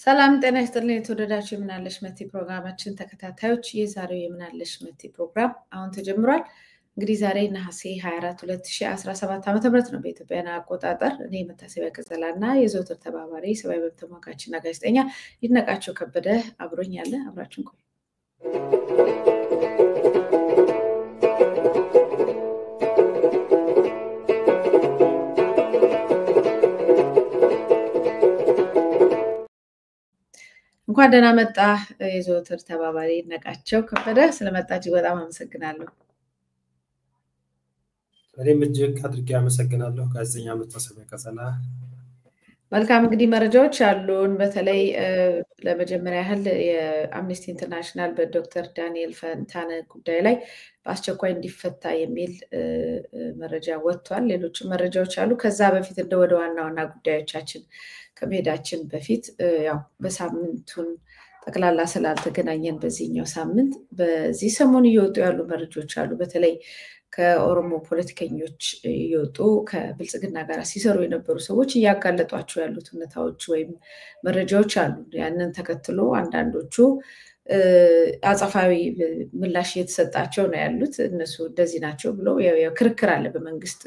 ሰላም ጤና ይስጥልኝ የተወደዳችሁ የምናለሽ መቲ ፕሮግራማችን ተከታታዮች የዛሬው የምናለሽ መቲ ፕሮግራም አሁን ተጀምሯል። እንግዲህ ዛሬ ነሐሴ 24 2017 ዓ.ም ነው በኢትዮጵያ አቆጣጠር። እኔ መታሰቢያ ቀጸላና የዘውትር ተባባሪ ሰብአዊ መብት ተሟጋችና ጋዜጠኛ ይድነቃቸው ከበደ አብሮኝ ያለ አብራችሁን ቆዩ። እንኳን ደህና መጣ የዘውትር ተባባሪ ይድነቃቸው ከበደ። ስለመጣች በጣም አመሰግናለሁ። እኔም እጅግ አድርጌ አመሰግናለሁ ጋዜጠኛ መታሰቢያ ቀጸላ። መልካም እንግዲህ መረጃዎች አሉን። በተለይ ለመጀመሪያ ያህል የአምነስቲ ኢንተርናሽናል በዶክተር ዳንኤል ፈንታነ ጉዳይ ላይ በአስቸኳይ እንዲፈታ የሚል መረጃ ወጥቷል። ሌሎች መረጃዎች አሉ። ከዛ በፊት እንደ ወደ ዋና ጉዳዮቻችን ከመሄዳችን በፊት ያው በሳምንቱን ጠቅላላ ስላልተገናኘን በዚህኛው ሳምንት በዚህ ሰሞን እየወጡ ያሉ መረጃዎች አሉ። በተለይ ከኦሮሞ ፖለቲከኞች እየወጡ ከብልጽግና ጋር ሲሰሩ የነበሩ ሰዎች እያጋለጧቸው ያሉት ሁኔታዎች ወይም መረጃዎች አሉ። ያንን ተከትሎ አንዳንዶቹ አጸፋዊ ምላሽ እየተሰጣቸው ነው ያሉት። እነሱ እንደዚህ ናቸው ብሎ ክርክር አለ በመንግስት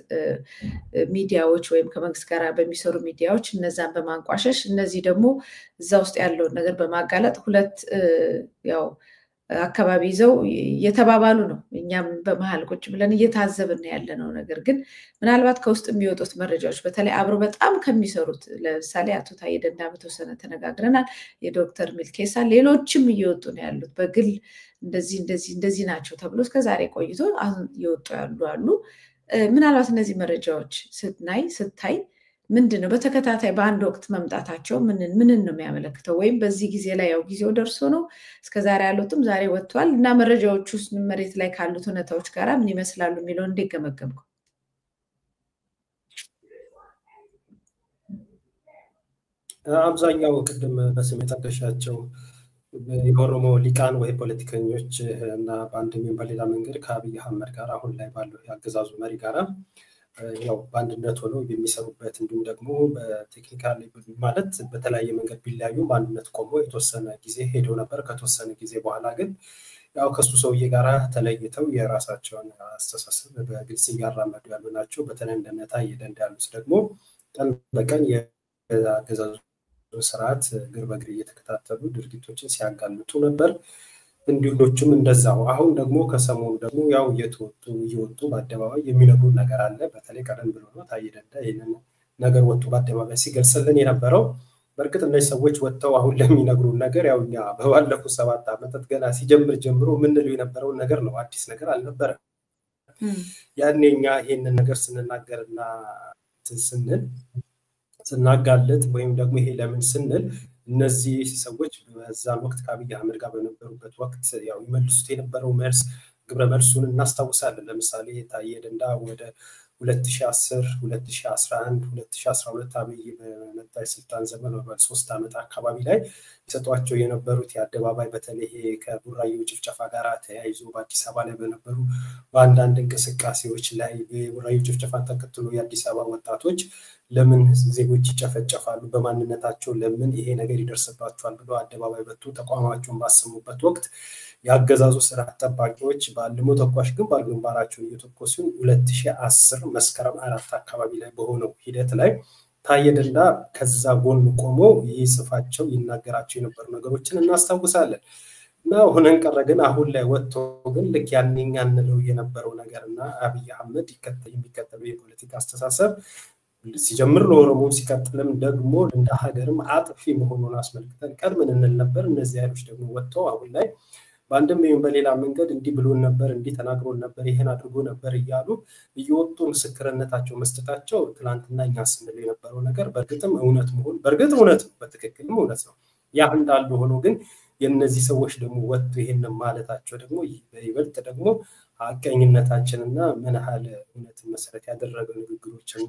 ሚዲያዎች ወይም ከመንግስት ጋር በሚሰሩ ሚዲያዎች እነዛን በማንቋሸሽ እነዚህ ደግሞ እዛ ውስጥ ያለውን ነገር በማጋለጥ ሁለት ያው አካባቢ ይዘው እየተባባሉ ነው። እኛም በመሃል ቁጭ ብለን እየታዘብን ያለነው ነገር ግን ምናልባት ከውስጥ የሚወጡት መረጃዎች በተለይ አብሮ በጣም ከሚሰሩት ለምሳሌ አቶ ታዬ ደንዳ በተወሰነ ተነጋግረናል። የዶክተር ሚልኬሳ ሌሎችም እየወጡ ነው ያሉት በግል እንደዚህ ናቸው ተብሎ እስከዛሬ ቆይቶ አሁን እየወጡ ያሉ አሉ። ምናልባት እነዚህ መረጃዎች ስታይ ምንድነው በተከታታይ በአንድ ወቅት መምጣታቸው ምንን ነው የሚያመለክተው? ወይም በዚህ ጊዜ ላይ ያው ጊዜው ደርሶ ነው እስከዛሬ ያሉትም ዛሬ ወጥቷል እና መረጃዎቹ ውስጥ መሬት ላይ ካሉት ሁኔታዎች ጋር ምን ይመስላሉ የሚለው እንዴት ገመገምከው? አብዛኛው ቅድም በስም የጠቀሻቸው የኦሮሞ ሊቃን ወይ ፖለቲከኞች እና በአንድም በሌላ መንገድ ከአብይ አህመድ ጋር አሁን ላይ ባለው የአገዛዙ መሪ ጋራ ያው በአንድነት ሆነው የሚሰሩበት እንዲሁም ደግሞ በቴክኒካል ማለት በተለያየ መንገድ ቢለያዩ በአንድነት ቆሞ የተወሰነ ጊዜ ሄደው ነበር። ከተወሰነ ጊዜ በኋላ ግን ያው ከሱ ሰውዬ ጋራ ተለይተው የራሳቸውን አስተሳሰብ በግልጽ እያራመዱ ያሉ ናቸው። በተለይ እንደነ ታዬ ደንዳ ያሉት ደግሞ ቀን በቀን የአገዛዙ ስርዓት እግር በእግር እየተከታተሉ ድርጊቶችን ሲያጋልጡ ነበር። እንዲሁም እንደዛው አሁን ደግሞ ከሰሞኑ ደግሞ ያው እየወጡ በአደባባይ የሚነግሩን ነገር አለ። በተለይ ቀደም ብሎ ነው ታዬ ደንዳ ይሄንን ነገር ወጥቶ በአደባባይ ሲገልጽልን የነበረው። በእርግጥ እነዚህ ሰዎች ወጥተው አሁን ለሚነግሩን ነገር ያው እኛ በባለፉት 7 ዓመታት ገና ሲጀምር ጀምሮ ምንለው የነበረውን ነገር ነው። አዲስ ነገር አልነበረም። ያኔ እኛ ይሄንን ነገር ስንናገርና ስናጋለጥ ወይም ደግሞ ይሄ ለምን ስንል እነዚህ ሰዎች በዛን ወቅት ከአብይ አህመድ ጋር በነበሩበት ወቅት ያው ይመልሱት የነበረው መልስ ግብረ መልሱን እናስታውሳለን። ለምሳሌ ታዬ ደንዳ ወደ 2010 2011 2012 አብይ በመጣ የስልጣን ዘመን ወደ 3 ዓመት አካባቢ ላይ ይሰጧቸው የነበሩት የአደባባይ በተለይ ከቡራዩ ጭፍጨፋ ጋር ተያይዞ በአዲስ አበባ ላይ በነበሩ በአንዳንድ እንቅስቃሴዎች ላይ የቡራዩ ጭፍጨፋን ተከትሎ የአዲስ አበባ ወጣቶች ለምን ዜጎች ይጨፈጨፋሉ፣ በማንነታቸው ለምን ይሄ ነገር ይደርስባቸዋል ብሎ አደባባይ ወጥቶ ተቋማቸውን ባሰሙበት ወቅት ያገዛዙ ስርዓት ጠባቂዎች ባልሞ ተኳሽ ግንባራቸውን እየተኮሱ 2010 መስከረም 4 አካባቢ ላይ በሆነው ሂደት ላይ ታዬ ደንዳ ከዛ ጎን ቆሞ ይጽፋቸው ይናገራቸው የነበሩ ነገሮችን እናስታውሳለን። እና ሆነን ቀረ ግን አሁን ላይ ወጥቶ ግን ልክ ያንኛ እንለው የነበረው ነገርና አብይ አህመድ የሚከተለው የፖለቲካ አስተሳሰብ ሲጀምር ለኦሮሞ ሲቀጥልም ደግሞ እንደ ሀገርም አጥፊ መሆኑን አስመልክተን ቀድመን እንል ነበር። እነዚህ ኃይሎች ደግሞ ወጥተው አሁን ላይ በአንድም ይሁን በሌላ መንገድ እንዲህ ብሎን ነበር፣ እንዲህ ተናግሮን ነበር፣ ይሄን አድርጎ ነበር እያሉ እየወጡ ምስክርነታቸው መስጠታቸው ትናንትና እኛ ስንል የነበረው ነገር በእርግጥም እውነት መሆን በእርግጥ እውነት ነው፣ በትክክልም እውነት ነው። ያ እንዳሉ ሆኖ ግን የነዚህ ሰዎች ደግሞ ወጥቶ ይሄን ማለታቸው ደግሞ በይበልጥ ደግሞ ሐቀኝነታችንና ምን ያህል እውነትን መሰረት ያደረገ ንግግሮችን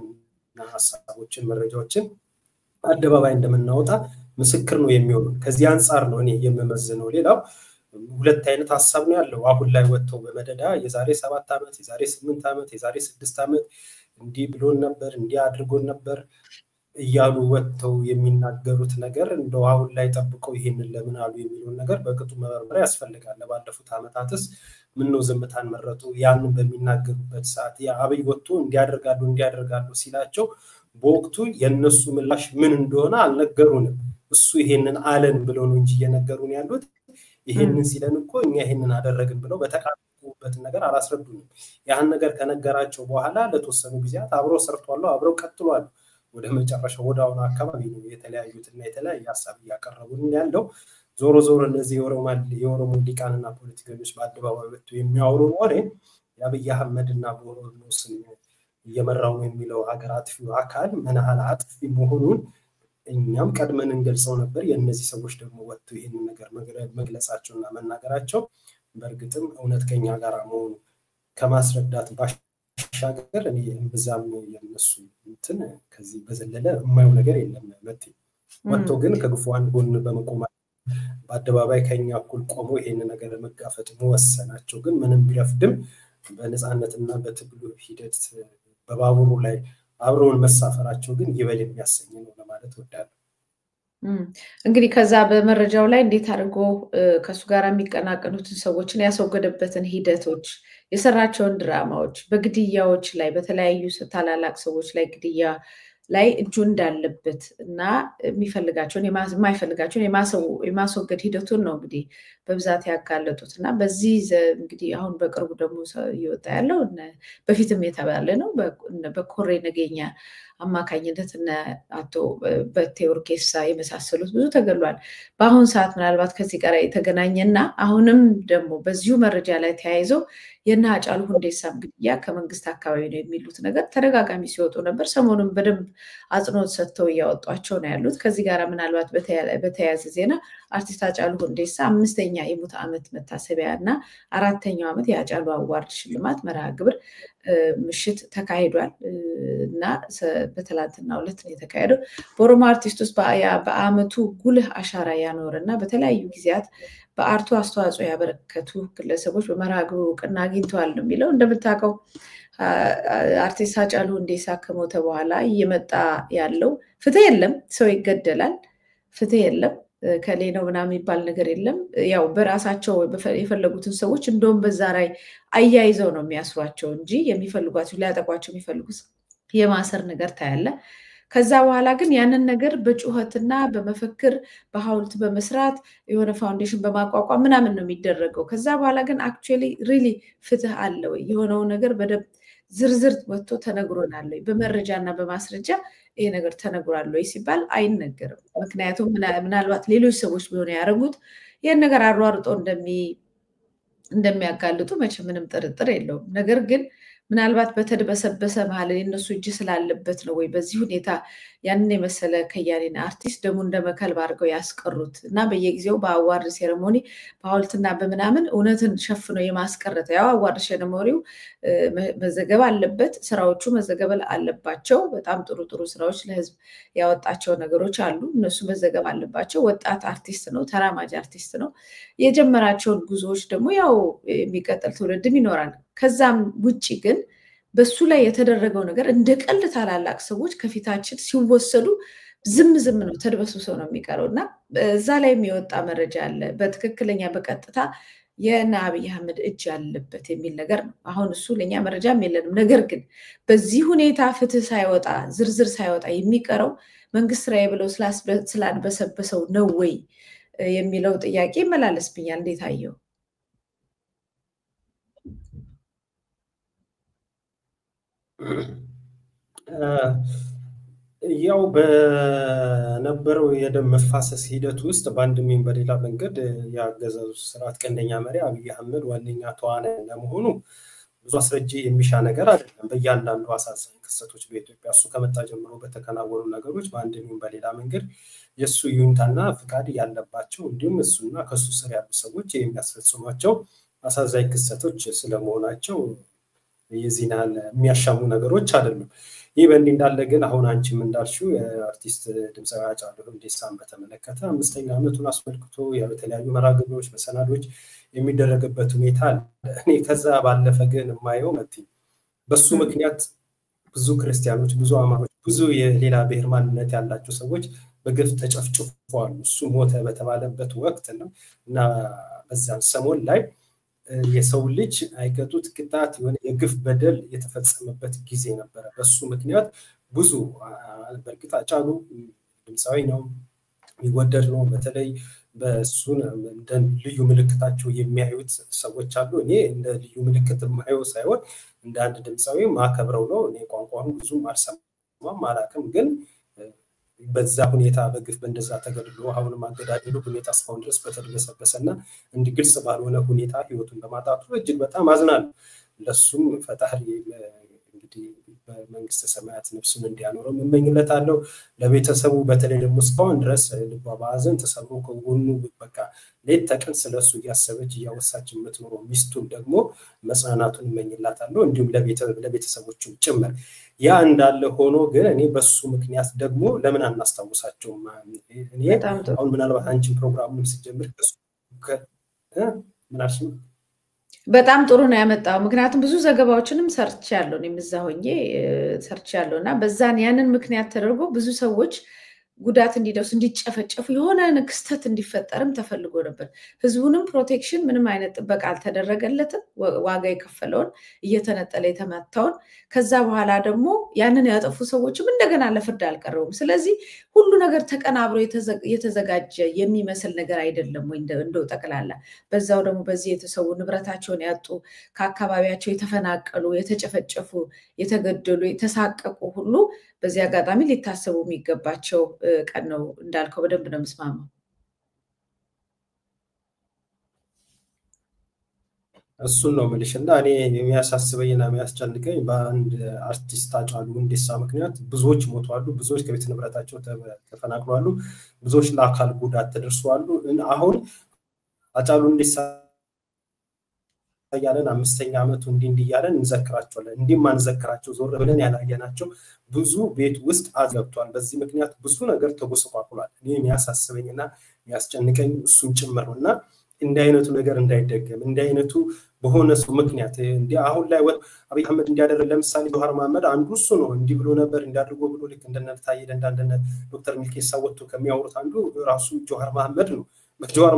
ሐሳቦችን መረጃዎችን አደባባይ እንደምናወጣ ምስክር ነው የሚሆነው። ከዚህ አንፃር ነው እኔ የምመዝነው። ሌላው ሁለት አይነት ሐሳብ ነው ያለው። አሁን ላይ ወጥተው በመደዳ የዛሬ 7 ዓመት የዛሬ 8 ዓመት የዛሬ 6 ዓመት እንዲህ ብሎን ነበር እንዲህ አድርጎን ነበር እያሉ ወጥተው የሚናገሩት ነገር እንደው አሁን ላይ ጠብቀው ይሄንን ለምን አሉ የሚለውን ነገር በቅጡ መመርመር ያስፈልጋል። ባለፉት ዓመታትስ ምን ነው ዝምታን መረጡ? ያንን በሚናገሩበት ሰዓት አብይ ወጥቶ እንዲያደርጋሉ ሲላቸው በወቅቱ የነሱ ምላሽ ምን እንደሆነ አልነገሩንም። እሱ ይሄንን አለን ብለው ነው እንጂ እየነገሩን ያሉት ይሄንን ሲለን እኮ እኛ ይሄንን አደረግን ብለው በተቃወሙበት ነገር አላስረዱንም። ያን ነገር ከነገራቸው በኋላ ለተወሰኑ ጊዜያት አብረው ሰርቷል፣ አብረው ቀጥሏል። ወደ መጨረሻው ወዳውን አካባቢ ነው የተለያዩትና የተለያየ ሐሳብ ያቀረቡን ያለው። ዞሮ እነዚህ የኦሮሞ ሊቃንና ፖለቲከኞች በአደባባይ ወጥተው የሚያወሩ ወሬ የአብይ አህመድና በኦሮሞ ስም እየመራው ነው የሚለው ሀገር አጥፊው አካል ምን ያህል አጥፊ መሆኑን እኛም ቀድመን እንገልጸው ነበር። የእነዚህ ሰዎች ደግሞ ወጥተው ይህንን ነገር መግለጻቸውና መናገራቸው በእርግጥም እውነት ከኛ ጋር መሆኑ ከማስረዳት ባሻገር እኔ እምብዛም የነሱ እንትን ከዚህ በዘለለ የማየው ነገር የለም። ወጥተው ግን ከግፉዋን ጎን በመቆም በአደባባይ ከኛ እኩል ቆሞ ይሄን ነገር ለመጋፈጥ መወሰናቸው ግን ምንም ቢረፍድም በነፃነትና በትግሉ ሂደት በባቡሩ ላይ አብረውን መሳፈራቸው ግን ይበል የሚያሰኝ ነው ለማለት ወዳለሁ። እንግዲህ ከዛ በመረጃው ላይ እንዴት አድርጎ ከሱ ጋር የሚቀናቀኑትን ሰዎችን ያስወገደበትን ሂደቶች፣ የሰራቸውን ድራማዎች፣ በግድያዎች ላይ በተለያዩ ታላላቅ ሰዎች ላይ ግድያ ላይ እጁ እንዳለበት እና የሚፈልጋቸውን የማይፈልጋቸውን የማስወገድ ሂደቱን ነው እንግዲህ በብዛት ያጋለጡት እና በዚህ እንግዲህ አሁን በቅርቡ ደግሞ እየወጣ ያለው በፊትም የተባለ ነው በኮሬ ነገኛ አማካኝነት እና አቶ በቴ ኡርጌሳ የመሳሰሉት ብዙ ተገሏል። በአሁን ሰዓት ምናልባት ከዚህ ጋር የተገናኘና አሁንም ደግሞ በዚሁ መረጃ ላይ ተያይዞ የእነ ሃጫሉ ሁንዴሳ ግድያ ከመንግስት አካባቢ ነው የሚሉት ነገር ተደጋጋሚ ሲወጡ ነበር። ሰሞኑን በደንብ አጽንኦት ሰጥተው እያወጧቸው ነው ያሉት። ከዚህ ጋር ምናልባት በተያያዘ ዜና አርቲስት ሃጫሉ ሁንዴሳ 5ኛ የሙት ዓመት መታሰቢያ እና 4ኛው ዓመት የሃጫሉ አዋርድ ሽልማት መርሃ ግብር ምሽት ተካሂዷል እና በትላንትናው ዕለት ነው የተካሄደው። በኦሮሞ አርቲስት ውስጥ በአመቱ ጉልህ አሻራ ያኖረ እና በተለያዩ ጊዜያት በአርቱ አስተዋጽኦ ያበረከቱ ግለሰቦች በመርሃ ግብሩ እውቅና አግኝተዋል ነው የሚለው። እንደምታውቀው አርቲስት ሃጫሉ ሁንዴሳ ከሞተ በኋላ እየመጣ ያለው ፍትህ የለም፣ ሰው ይገደላል፣ ፍትህ የለም፣ ከሌ ነው ምናምን የሚባል ነገር የለም። ያው በራሳቸው የፈለጉትን ሰዎች እንደውም በዛ ላይ አያይዘው ነው የሚያስሯቸው እንጂ የሚፈልጓቸው ሊያጠቋቸው የሚፈልጉት የማሰር ነገር ታያለ። ከዛ በኋላ ግን ያንን ነገር በጩኸትና በመፈክር በሐውልት በመስራት የሆነ ፋውንዴሽን በማቋቋም ምናምን ነው የሚደረገው። ከዛ በኋላ ግን አክቹዋሊ ሪሊ ፍትህ አለ ወይ የሆነው ነገር በደንብ ዝርዝር ወጥቶ ተነግሮናል ወይ በመረጃና በማስረጃ ይሄ ነገር ተነግሯል ወይ ሲባል አይነገርም። ምክንያቱም ምናልባት ሌሎች ሰዎች ቢሆኑ ያደረጉት ይሄን ነገር አሯርጦ እንደሚያጋልጡ መቼም ምንም ጥርጥር የለውም። ነገር ግን ምናልባት በተድበሰበሰ መሀል የነሱ እጅ ስላለበት ነው ወይ በዚህ ሁኔታ ያንን የመሰለ ከያኔና አርቲስት ደግሞ እንደመከልብ አድርገው ያስቀሩት እና በየጊዜው በአዋርድ ሴሬሞኒ በሐውልትና በምናምን እውነትን ሸፍነው የማስቀረት ያው አዋርድ ሴሬሞኒው መዘገብ አለበት፣ ስራዎቹ መዘገብ አለባቸው። በጣም ጥሩ ስራዎች ለህዝብ ያወጣቸው ነገሮች አሉ፣ እነሱ መዘገብ አለባቸው። ወጣት አርቲስት ነው፣ ተራማጅ አርቲስት ነው። የጀመራቸውን ጉዞዎች ደግሞ ያው የሚቀጥል ትውልድም ይኖራል። ከዛም ውጪ ግን በሱ ላይ የተደረገው ነገር እንደ ቀልድ ታላላቅ ሰዎች ከፊታችን ሲወሰዱ ዝም ነው፣ ተድበስብሰው ነው የሚቀረው እና እዛ ላይ የሚወጣ መረጃ አለ በትክክለኛ በቀጥታ የእነ አብይ አህመድ እጅ ያለበት የሚል ነገር ነው። አሁን እሱ ለኛ መረጃም የለንም። ነገር ግን በዚህ ሁኔታ ፍትህ ሳይወጣ ዝርዝር ሳይወጣ የሚቀረው መንግስት ስራዬ ብለው ስላድበሰበሰው ነው ወይ የሚለው ጥያቄ ይመላለስብኛል። እንዴት አየው? ያው በነበረው የደም መፋሰስ ሂደት ውስጥ በአንድም ይሁን በሌላ መንገድ የአገዛዙ ስርዓት ቀንደኛ መሪ አብይ አህመድ ዋነኛ ተዋናይ ለመሆኑ ብዙ አስረጂ የሚሻ ነገር አይደለም። በእያንዳንዱ አሳዛኝ ክስተቶች በኢትዮጵያ እሱ ከመጣ ጀምሮ በተከናወኑ ነገሮች በአንድም ይሁን በሌላ መንገድ የእሱ ይሁንታና ፍቃድ ያለባቸው እንዲሁም እሱና ከሱ ስር ያሉ ሰዎች የሚያስፈጽሟቸው አሳዛኝ ክስተቶች ስለመሆናቸው የዚህናል የሚያሻሙ ነገሮች አይደሉም። ይህ በእንዲህ እንዳለ ግን አሁን አንቺም እንዳልሽው የአርቲስት ድምፃዊ ሃጫሉ ሁንዴሳን በተመለከተ 5ኛ ዓመቱን አስመልክቶ የተለያዩ መርሃ ግብሮች መሰናዶች የሚደረግበት ሁኔታ አለ። እኔ ከዛ ባለፈ ግን የማየው በሱ ምክንያት ብዙ ክርስቲያኖች ብዙ አማኞች ብዙ የሌላ ብሔር ማንነት ያላቸው ሰዎች በግፍ ተጨፍጭፈዋል። እሱ ሞተ በተባለበት ወቅት ነው እና በዛን ሰሞን ላይ የሰው ልጅ አይቀጡት ቅጣት የሆነ የግፍ በደል የተፈጸመበት ጊዜ ነበረ። በሱ ምክንያት ብዙ በእርግጥ ሃጫሉ ድምፃዊ ነው፣ የሚወደድ ነው። በተለይ በሱን እንደ ልዩ ምልክታቸው የሚያዩት ሰዎች አሉ። እኔ እንደ ልዩ ምልክት የማየው ሳይሆን እንደ አንድ ድምፃዊ ማከብረው ነው። እኔ ቋንቋውን ብዙም አልሰማም አላውቅም፣ ግን በዛ ሁኔታ በግፍ በእንደዛ ተገድሎ አሁንም አገዳደሉ ሁኔታ እስካሁን ድረስ በተደበሰበሰና እንዲህ ግልጽ ባልሆነ ሁኔታ ህይወቱን በማጣቱ እጅግ በጣም አዝናለሁ። ለሱም ፈጣሪ እንግዲህ በመንግስተ ሰማያት ነፍሱን እንዲያኖረው እመኝለታለሁ። ለቤተሰቡ በተለይ ደግሞ እስካሁን ድረስ ልቧ በሐዘን ተሰብሮ ከጎኑ በቃ ሌት ተቀን ስለሱ እያሰበች እያወሳች የምትኖረው ሚስቱን ደግሞ መጽናናቱን እመኝላታለሁ፣ እንዲሁም ለቤተሰቦቹም ጭምር። ያ እንዳለ ሆኖ ግን እኔ በሱ ምክንያት ደግሞ ለምን አናስታውሳቸውም? እኔ አሁን ምናልባት አንቺን ፕሮግራሙን ስትጀምር ምን አልሽኝ? በጣም ጥሩ ነው ያመጣው። ምክንያቱም ብዙ ዘገባዎችንም ሰርች ያለው እኔም እዛ ሆኜ ሰርች ያለው እና በዛን ያንን ምክንያት ተደርጎ ብዙ ሰዎች ጉዳት እንዲደርሱ እንዲጨፈጨፉ የሆነ ክስተት እንዲፈጠርም ተፈልጎ ነበር። ህዝቡንም ፕሮቴክሽን ምንም አይነት ጥበቃ አልተደረገለትም። ዋጋ የከፈለውን እየተነጠለ የተመታውን ከዛ በኋላ ደግሞ ያንን ያጠፉ ሰዎችም እንደገና ለፍርድ አልቀረቡም። ስለዚህ ሁሉ ነገር ተቀናብሮ የተዘጋጀ የሚመስል ነገር አይደለም ወይ እንደው ጠቅላላ በዛው ደግሞ በዚህ የተሰው ንብረታቸውን ያጡ ከአካባቢያቸው የተፈናቀሉ የተጨፈጨፉ የተገደሉ የተሳቀቁ ሁሉ በዚህ አጋጣሚ ሊታሰቡ የሚገባቸው ቀን ነው። እንዳልከው በደንብ ነው የምስማማው። እሱን ነው የምልሽ እና እኔ የሚያሳስበኝና የሚያስጨንቀኝ በአንድ አርቲስት ሃጫሉ ሁንዴሳ ምክንያት ብዙዎች ሞተዋል፣ ብዙዎች ከቤት ንብረታቸው ተፈናቅለዋል፣ ብዙዎች ለአካል ጉዳት ተደርሰዋል። አሁን ሃጫሉ ሁንዴሳ ያለን 5ኛ ዓመቱ እንዲህ እያለን እንዘክራቸዋለን። እንዲህም አንዘክራቸው ዞር ብለን ያላየናቸው ብዙ ቤት ውስጥ አዝገብቷል። በዚህ ምክንያት ብዙ ነገር ተጎስቋቁሏል። እኔ የሚያሳስበኝና የሚያስጨንቀኝ እሱን ጭምር ነውና እንዲህ አይነቱ ነገር እንዳይደገም እንዲህ አይነቱ በሆነ ሰው ምክንያት እንዲህ አሁን ላይ አብይ አህመድ እንዲያደርግ ለምሳሌ ጆሃር መሐመድ አንዱ እሱ ነው። እንዲህ ብሎ ነበር እንዲያድርጎ ብሎ ልክ እንደነ ታዬ ደንዳ እንደነ ዶክተር ሚልኬሳ ወጥቶ ከሚያወሩት አንዱ ራሱ ጆሃር መሐመድ ነው። ጆሃር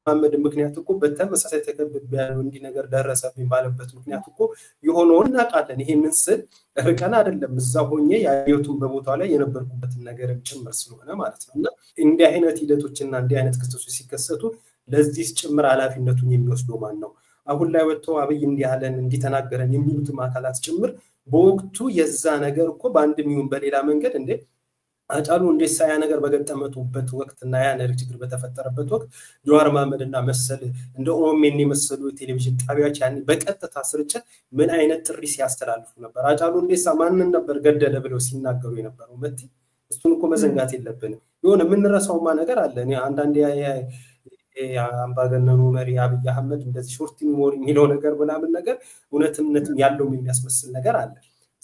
መሐመድ ምክንያት እኮ በተመሳሳይ ተከብብ ያለው እንዲህ ነገር ደረሰብኝ ባለበት ምክንያት እኮ የሆነውን እናውቃለን። ይሄንን ስል ርቀን አይደለም እዛ ሆኜ ያየሁትን በቦታው ላይ የነበርኩበትን ነገርም ጭምር ስለሆነ ማለት ነው። እና እንዲህ አይነት ሂደቶችና እንዲህ አይነት ክስተቶች ሲከሰቱ ለዚህ ጭምር ኃላፊነቱን የሚወስደው ማን ነው? አሁን ላይ ወጥተው አብይ እንዲህ ያለን እንዲህ ተናገረን የሚሉትም አካላት ጭምር በወቅቱ የዛ ነገር እኮ በአንድም ይሁን በሌላ መንገድ እንደ ሃጫሉ ሁንዴሳ ያ ነገር በገጠመጡበት ወቅት እና ያ ነገር ችግር በተፈጠረበት ወቅት ጆሃር መሐመድ እና መሰል እንደ ኦሜን የመሰሉ ቴሌቪዥን ጣቢያዎች ያን በቀጥታ ስርጭት ምን አይነት ጥሪ ሲያስተላልፉ ነበር? ሃጫሉ ሁንዴሳ ማንን ነበር ገደለ ብለው ሲናገሩ የነበረው? እሱን እኮ መዘንጋት የለብንም። የሆነ የምንረሳውማ ነገር አለ። እኔ አንዳንዴ አምባገነኑ መሪ አብይ አህመድ እንደዚህ ሾርት ሚሞሪ የሚለው ነገር ምናምን ነገር እውነትም ያለው የሚያስመስል ነገር አለ።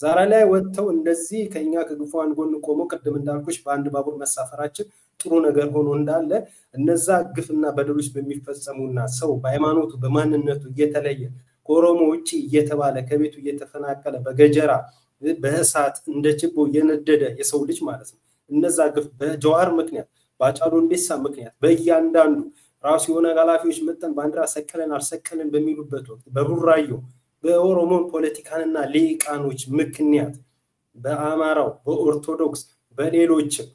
ዛሬ ላይ ወጥተው እንደዚህ ከኛ ከግፏን ጎን ቆመው ቅድም እንዳልኩሽ በአንድ ባቡር መሳፈራችን ጥሩ ነገር ሆኖ እንዳለ እነዛ ግፍና በደሎች በሚፈጸሙና ሰው በሃይማኖቱ በማንነቱ እየተለየ ከኦሮሞ ውጪ እየተባለ ከቤቱ እየተፈናቀለ በገጀራ በእሳት እንደ ችቦ እየነደደ የሰው ልጅ ማለት ነው። እነዛ ግፍ በጆሃር ምክንያት በሃጫሉ ሁንዴሳ ምክንያት በእያንዳንዱ ራሱ የሆነ ኃላፊዎች መጠን ባንዲራ ሰቀለን አልሰቀለን በሚሉበት ወቅት በቡራዮ በኦሮሞ ፖለቲካንና ሊቃኖች ምክንያት በአማራው በኦርቶዶክስ በሌሎችም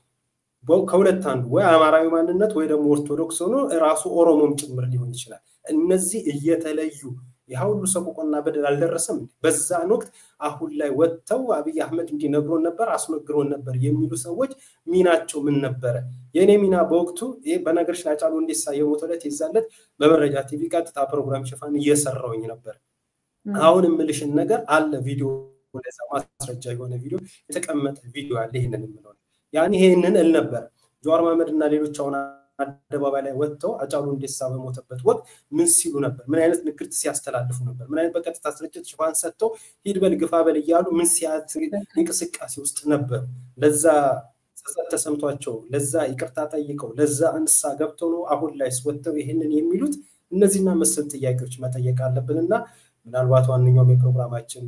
ከሁለት አንዱ ወይ አማራዊ ማንነት ወይ ደግሞ ኦርቶዶክስ ሆኖ ራሱ ኦሮሞም ጭምር ሊሆን ይችላል። እነዚህ እየተለዩ ያሁሉ ሰቆቆና በደል አልደረሰም። በዛን ወቅት አሁን ላይ ወጥተው አብይ አህመድ እንዲነግሮን ነበር አስነግሮን ነበር የሚሉ ሰዎች ሚናቸው ምን ነበር? የኔ ሚና በወቅቱ በነገርሽ ሃጫሉ ሁንዴሳ የሞተለት ይዛለት በመረጃ ቲቪ ቀጥታ ፕሮግራም ሽፋን እየሰራውኝ ነበር። አሁን ምልሽን ነገር አለ ቪዲዮ ለዛ ማስረጃ የሆነ ቪዲዮ የተቀመጠ ቪዲዮ አለ። ይሄንን ምለው ያኔ ይሄንን እል ነበር ጆሃር መሐመድ እና ሌሎች አሁን አደባባይ ላይ ወጥተው ሃጫሉ ሁንዴሳ በሞተበት ወቅት ምን ሲሉ ነበር? ምን አይነት ንግግር ሲያስተላልፉ ነበር? ምን አይነት በቀጥታ ስርጭት ሽፋን ሰጥተው ሂድ በል ግፋ በል እያሉ ምን እንቅስቃሴ ውስጥ ነበር? ለዛ ጸጸት ተሰምቷቸው ለዛ ይቅርታ ጠይቀው ለዛ አንሳ ገብተው ነው አሁን ላይ ወጥተው ይሄንን የሚሉት? እነዚህና መሰል ጥያቄዎች መጠየቅ አለብንና ምናልባት ዋንኛው የፕሮግራማችን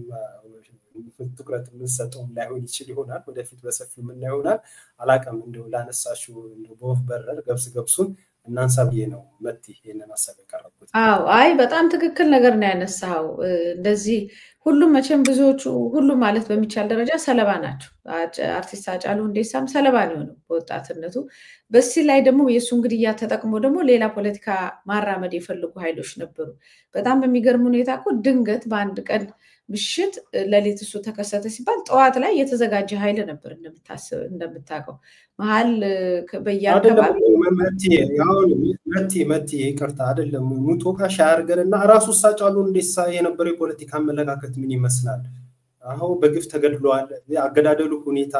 ትኩረት የምንሰጠው ላይሆን ይችል ይሆናል ወደፊት በሰፊው ምን ይሆናል አላቀም እንደው ላነሳሽው እንደው በወፍ በረር ገብሱን እናንሳ ብዬ ነው መቲ ይሄንን ሐሳብ ያቀረብኩት አዎ አይ በጣም ትክክል ነገር ነው ያነሳው እንደዚህ ሁሉም መቼም ብዙዎቹ ሁሉም ማለት በሚቻል ደረጃ ሰለባ ናቸው አርቲስት ሃጫሉ ሁንዴሳም ሰለባ ነው በወጣትነቱ በዚህ ላይ ደግሞ የሱን ግድያ ተጠቅሞ ደግሞ ሌላ ፖለቲካ ማራመድ የፈልጉ ኃይሎች ነበሩ በጣም በሚገርም ሁኔታ እኮ ድንገት በአንድ ቀን ምሽት ለሊት እሱ ተከሰተ ሲባል ጠዋት ላይ የተዘጋጀ ኃይል ነበር እንደምታውቀው መሃል በያከባቢ መቲ ይቅርታ አይደለም ሙቶ ካሻርገንና ራሱ ሃጫሉ ሁንዴሳ የነበረው የፖለቲካ አመለካከት ምን ይመስላል አሁን በግፍ ተገድሏል አገዳደሉ ሁኔታ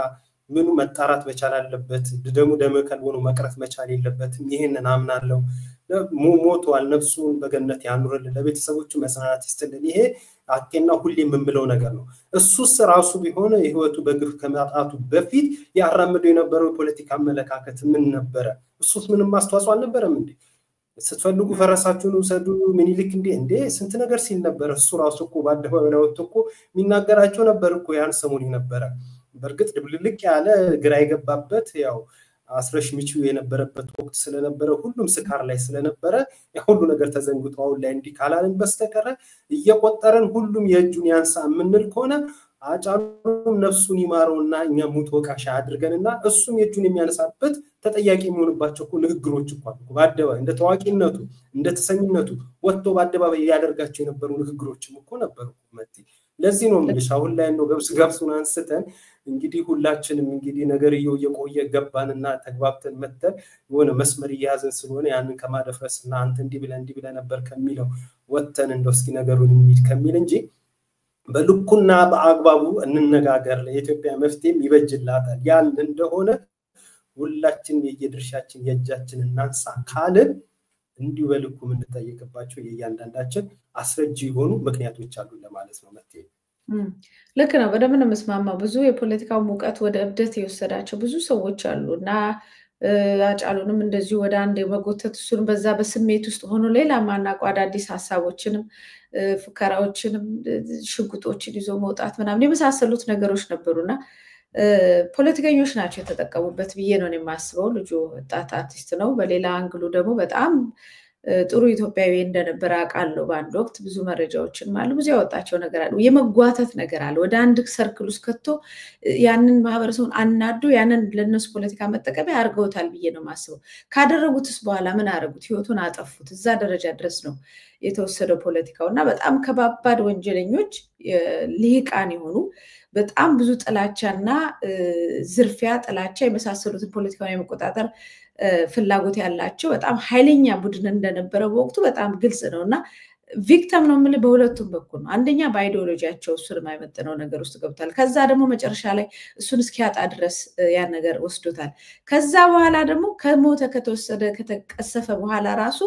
ምኑ መጣራት መቻል አለበት ደሙ ደመከል ሆኖ መቅረት መቻል የለበትም ይሄንን አምናለሁ ሞቷል ነፍሱን በገነት ያኑርልን ለቤተሰቦቹ መጽናናት ይስጥልን ይሄ አቀና ሁሌ የምንብለው ነገር ነው እሱስ ራሱ ቢሆን ህይወቱ በግፍ ከማጣቱ በፊት ያራመደው የነበረው ፖለቲካ አመለካከት ምን ነበር እሱስ ምንም ማስተዋጽኦ አልነበረም እንዴ ስትፈልጉ ፈረሳችሁን ወሰዱ ምን ይልክ እንዴ ስንት ነገር ሲል ነበር እሱ ራሱ እኮ ባደባባይ ላይ ወጥቶ እኮ የሚናገራቸው ነበር እኮ ያን ሰሞን ነበር በርግጥ ድብልልቅ ያለ ግራ የገባበት ያው አስረሽ ምቺው የነበረበት ወቅት ስለነበረ ሁሉም ስካር ላይ ስለነበረ ሁሉ ነገር ተዘንግቶ አሁን ላይ እንዲካላልን በስተቀረ እየቆጠረን ሁሉም የእጁን ያንሳ ምንል ከሆነ ሃጫሉ ነፍሱን ይማረውና እኛ ሙት ወቃሻ አድርገንና እሱም የእጁን የሚያነሳበት ተጠያቂ የሚሆንባቸው ንግግሮች እንኳን በአደባባይ እንደ ተዋቂነቱ እንደ ተሰኝነቱ ወጥቶ በአደባባይ ያደርጋቸው የነበሩ ንግግሮችም እኮ ነበሩ መቲ ለዚህ ነው ምንሽ አሁን ላይ ነው ገብሱን አንስተን እንግዲህ ሁላችንም እንግዲህ ነገር እየቆየ ገባንና ተግባብተን መተን የሆነ መስመር ያያዘን ስለሆነ ያንን ከማደፍረስና አንተ እንዲህ ብለ ነበር ከሚለው ወተን እንደው እስኪ ነገሩን እንሂድ ከሚል እንጂ በልኩና በአግባቡ እንነጋገር ለኢትዮጵያ መፍትሄም ይበጅላታል ያን እንደሆነ ሁላችን የየድርሻችን የእጃችን እናንሳ ካልን እንዲሁ በልኩ ምን ተጠይቀባቸው የያንዳንዳችን አስረጅ ይሆኑ ምክንያቶች አሉ ለማለት ነው መጥቴ ልክ ነው በደም ነው መስማማው ብዙ የፖለቲካው ሙቀት ወደ እብደት የወሰዳቸው ብዙ ሰዎች አሉና ሃጫሉንም እንደዚህ ወደ አንድ የመጎተት እሱን በዛ በስሜት ውስጥ ሆኖ ሌላ ማናቋ አዲስ ሐሳቦችንም ፍከራዎችንም ሽጉጦችን ይዞ መውጣት ምናምን የመሳሰሉት ነገሮች ነበሩና ፖለቲከኞች ናቸው የተጠቀሙበት ብዬ ነው የማስበው ልጁ ወጣት አርቲስት ነው በሌላ አንግሉ ደግሞ በጣም ጥሩ ኢትዮጵያዊ እንደነበረ አቃለው ባንድ ወቅት ብዙ መረጃዎችን ማለት ብዙ ያወጣቸው ነገር አለ የመጓተት ነገር አለ ወደ አንድ ሰርክል ውስጥ ከቶ ያንን ማህበረሰቡን አናዱ ያንን ለነሱ ፖለቲካ መጠቀሚያ አርገውታል ብዬ ነው ማስበው ካደረጉትስ በኋላ ምን አረጉት ህይወቱን አጠፉት እዛ ደረጃ ድረስ ነው የተወሰደው ፖለቲካውና በጣም ከባባድ ወንጀለኞች ሊቃን ይሆኑ በጣም ብዙ ጥላቻና ዝርፊያ ጥላቻ የመሳሰሉትን ፖለቲካውን የመቆጣጠር ፍላጎት ያላቸው በጣም ኃይለኛ ቡድን እንደነበረ በወቅቱ በጣም ግልጽ ነውና ቪክቲም ነው ማለት በሁለቱም በኩል ነው አንደኛ ባይዲዮሎጂያቸው እሱን የማይመጥነው ነገር ውስጥ ገብቷል ከዛ ደግሞ መጨረሻ ላይ እሱን እስኪያጣ ድረስ ያ ነገር ወስዶታል ከዛ በኋላ ደግሞ ከሞተ ከተወሰደ ከተቀሰፈ በኋላ ራሱ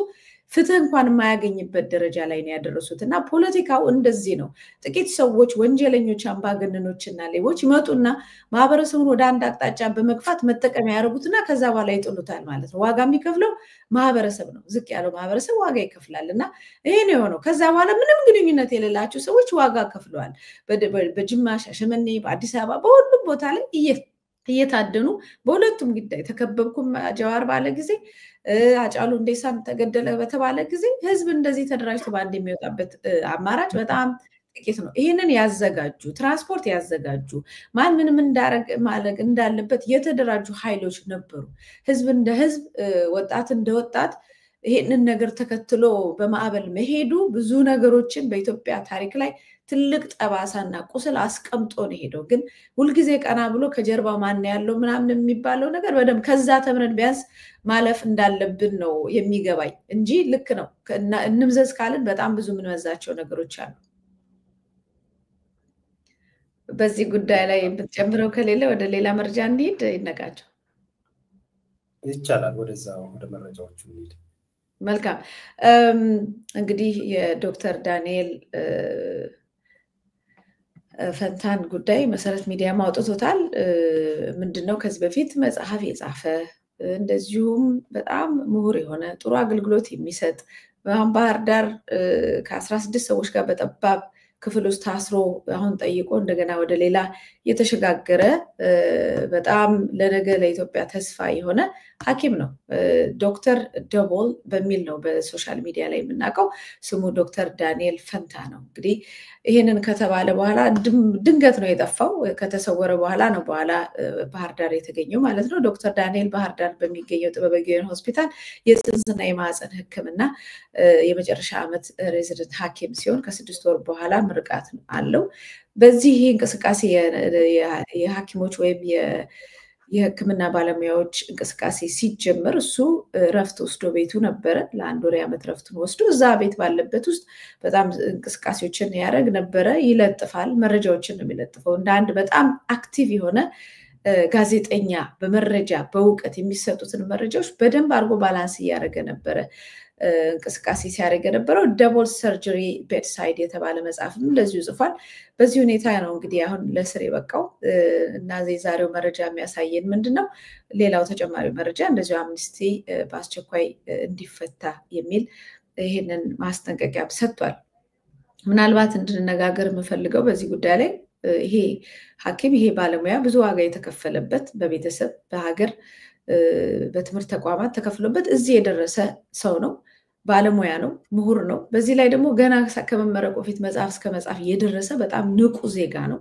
ፍትህ እንኳን የማያገኝበት ደረጃ ላይ ነው ያደረሱትና ፖለቲካው እንደዚህ ነው ጥቂት ሰዎች ወንጀለኞች አምባገነኖችና ሌቦች ይመጡና ማህበረሰቡን ወደ አንድ አቅጣጫ በመግፋት መጠቀም ያደርጉትና ከዛ በኋላ ይጥሉታል ማለት ነው ዋጋ የሚከፍለው ማህበረሰብ ነው ዝቅ ያለው ማህበረሰብ ዋጋ ይከፍላልና ይሄ ነው የሆነው ከዛ በኋላ ምንም ግንኙነት የሌላቸው ሰዎች ዋጋ ከፍለዋል በጅማ ሻሸመኔ በአዲስ አበባ በሁሉም ቦታ ላይ እየታደኑ በሁለቱም ግዳይ ተከበብኩም ጀዋር ባለ ጊዜ ሃጫሉ ሁንዴሳም ተገደለ በተባለ ጊዜ ህዝብ እንደዚህ ተደራጅቶ ባንድ የሚወጣበት አማራጭ በጣም ጥቂት ነው ይሄንን ያዘጋጁ ትራንስፖርት ያዘጋጁ ማን ምንም ማለግ እንዳለበት የተደራጁ ኃይሎች ነበሩ ህዝብ እንደ ህዝብ ወጣት እንደ ወጣት ይሄንን ነገር ተከትሎ በማዕበል መሄዱ ብዙ ነገሮችን በኢትዮጵያ ታሪክ ላይ ትልቅ ጠባሳና ቁስል አስቀምጦ ነው ሄደው ግን ሁሉ ጊዜ ቀና ብሎ ከጀርባ ማን ያለው ምናምን የሚባለው ነገር በደም ከዛ ተምረን ቢያንስ ማለፍ እንዳለብን ነው የሚገባኝ እንጂ ልክ ነው እንምዘዝ ካልን በጣም ብዙ ምን መዛቸው ነገሮች አሉ በዚህ ጉዳይ ላይ ብትጨምረው ከሌለ ወደ ሌላ መረጃ እንሂድ ይነቃቸው ይቻላል ወደዛው ወደ መረጃዎቹ እንሂድ መልካም እንግዲህ የዶክተር ዳንኤል ፈንታን ጉዳይ መሰረት ሚዲያ ማውጣቶታል ምንድነው ከዚህ በፊት መጽሐፍ የጻፈ እንደዚሁም በጣም ምሁር የሆነ ጥሩ አገልግሎት የሚሰጥ ባህር ዳር ከ16 ሰዎች ጋር በጠባብ ክፍል ውስጥ ታስሮ አሁን ጠይቆ እንደገና ወደ ሌላ የተሸጋገረ በጣም ለነገ ለኢትዮጵያ ተስፋ የሆነ ሐኪም ነው። ዶክተር ደቦል በሚል ነው በሶሻል ሚዲያ ላይ የምናውቀው። ስሙ ዶክተር ዳንኤል ፈንታ ነው። እንግዲህ ይህንን ከተባለ በኋላ ድንገት ነው የጠፋው። ከተሰወረ በኋላ ነው በኋላ ባህር ዳር የተገኘው ማለት ነው። ዶክተር ዳንኤል ባህር ዳር በሚገኘው ጥበበ ግዮን ሆስፒታል የፅንስና የማህፀን ሕክምና የመጨረሻ ዓመት ሬዚደንት ሐኪም ሲሆን ከ6 ወር በኋላ ምርቃት አለው። በዚህ እንቅስቃሴ የሐኪሞች ወይም የህክምና ባለሙያዎች እንቅስቃሴ ሲጀምር እሱ ረፍት ወስዶ ቤቱ ነበረ። ለ1 ወር ዓመት ረፍቱን ወስዶ እዛ ቤት ባለበት ውስጥ በጣም እንቅስቃሴዎችን ያደርግ ነበረ። ይለጥፋል፣ መረጃዎችን ነው የሚለጥፈው። እንደ አንድ በጣም አክቲቭ የሆነ ጋዜጠኛ በመረጃ በእውቀት የሚሰጡትን መረጃዎች በደንብ አድርጎ ባላንስ እያደረገ ነበረ እንቅስቃሴ ሲያደርግ የነበረው። ደቦል ሰርጀሪ ቤድሳይድ የተባለ መጽሐፍም እንደዚሁ ጽፏል። በዚህ ሁኔታ ነው እንግዲህ አሁን ለስር የበቃው እና የዛሬው መረጃ የሚያሳየን ምንድን ነው? ሌላው ተጨማሪ መረጃ እንደዚሁ አምነስቲ በአስቸኳይ እንዲፈታ የሚል ይህንን ማስጠንቀቂያ ሰጥቷል። ምናልባት እንድንነጋገር የምፈልገው በዚህ ጉዳይ ላይ ይሄ ሐኪም ይሄ ባለሙያ ብዙ ዋጋ የተከፈለበት በቤተሰብ በሀገር በትምህርት ተቋማት ተከፍሎበት እዚህ የደረሰ ሰው ነው። ባለሙያ ነው፣ ምሁር ነው። በዚህ ላይ ደግሞ ገና ከመመረቁ ፊት መጽሐፍ እስከ መጽሐፍ የደረሰ በጣም ንቁ ዜጋ ነው።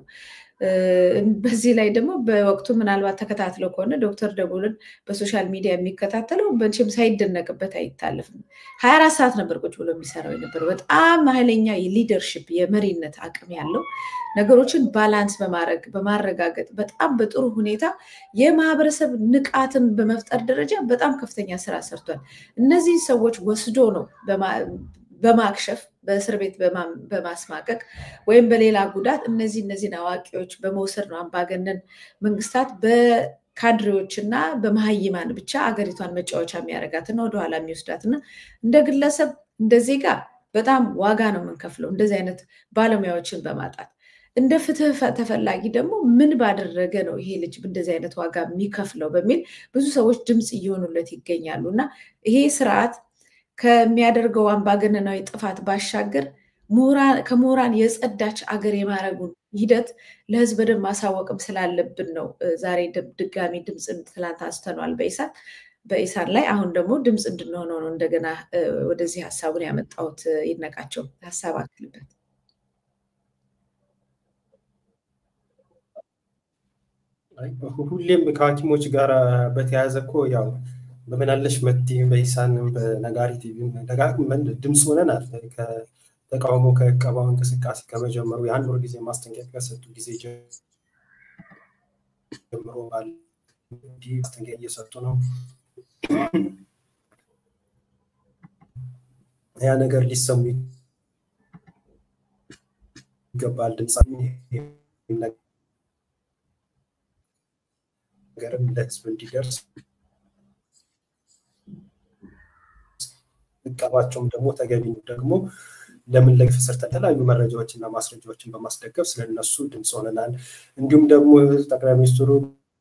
በዚህ ላይ ደግሞ በወቅቱ ምናልባት ተከታትለው ከሆነ ዶክተር ደቦልን በሶሻል ሚዲያ የሚከታተለው መቼም ሳይደነቅበት አይታለፍም። 24 ሰዓት ነበር ቁጭ ብሎ የሚሰራው የነበረው። በጣም ኃይለኛ የሊደርሺፕ የመሪነት አቅም ያለው ነገሮችን ባላንስ በማረጋገጥ በጣም በጥሩ ሁኔታ የማህበረሰብ ንቃትን በመፍጠር ደረጃ በጣም ከፍተኛ ስራ ሰርቷል። እነዚህ ሰዎች ወስዶ ነው በማክሸፍ በእስር ቤት በማስማቀቅ ወይም በሌላ ጉዳት እነዚህን አዋቂዎች በመውሰድ ነው አምባገነን መንግስታት በካድሬዎችና በመሀይማን ብቻ አገሪቷን መጫወቻ የሚያደርጋትና ወደኋላ የሚወስዳትና እንደ ግለሰብ እንደ ዜጋ በጣም ዋጋ ነው የምንከፍለው እንደዚህ አይነት ባለሙያዎችን በማጣት። እንደ ፍትህ ተፈላጊ ደግሞ ምን ባደረገ ነው ይሄ ልጅ እንደዚህ አይነት ዋጋ የሚከፍለው በሚል ብዙ ሰዎች ድምፅ እየሆኑለት ይገኛሉ። እና ይሄ ስርዓት ከሚያደርገው አምባገነናዊ ጥፋት ባሻገር ከምሁራን የጸዳች አገር የማረጉን ሂደት ለህዝብ በደንብ ማሳወቅም ስላለብን ነው ዛሬ ድጋሚ ድምፅ ትላንት አንስተናል በኢሳን ላይ። አሁን ደግሞ ድምፅ እንድንሆነው ነው እንደገና ወደዚህ ሀሳቡን ያመጣሁት። ይነቃቸው ሀሳብ አክልበት። ሁሌም ከሐኪሞች ጋር በተያያዘ እኮ ያው በመናለሽ መቲ በኢሳንም በነጋሪ ቲቪም ደጋግመን ድምፅ ሆነናል። ከተቃውሞ ከቀባው እንቅስቃሴ ከመጀመሩ የ1 ወር ጊዜ ማስጠንቀቂያ ከሰጡ ጊዜ ጀምሮ ባለ ማስጠንቀቂያ እየሰጡ ነው። ያ ነገር ሊሰሙ ይገባል። ድምፅ ነገርም ለህዝብ እንዲደርስ እቀባቸውም ደግሞ ተገቢ ነው። ደግሞ ለምን ለፍስር ተተላዩ መረጃዎችና ማስረጃዎችን በማስደገፍ ስለነሱ ድምፅ ሆነናል። እንዲሁም ደግሞ ጠቅላይ ሚኒስትሩ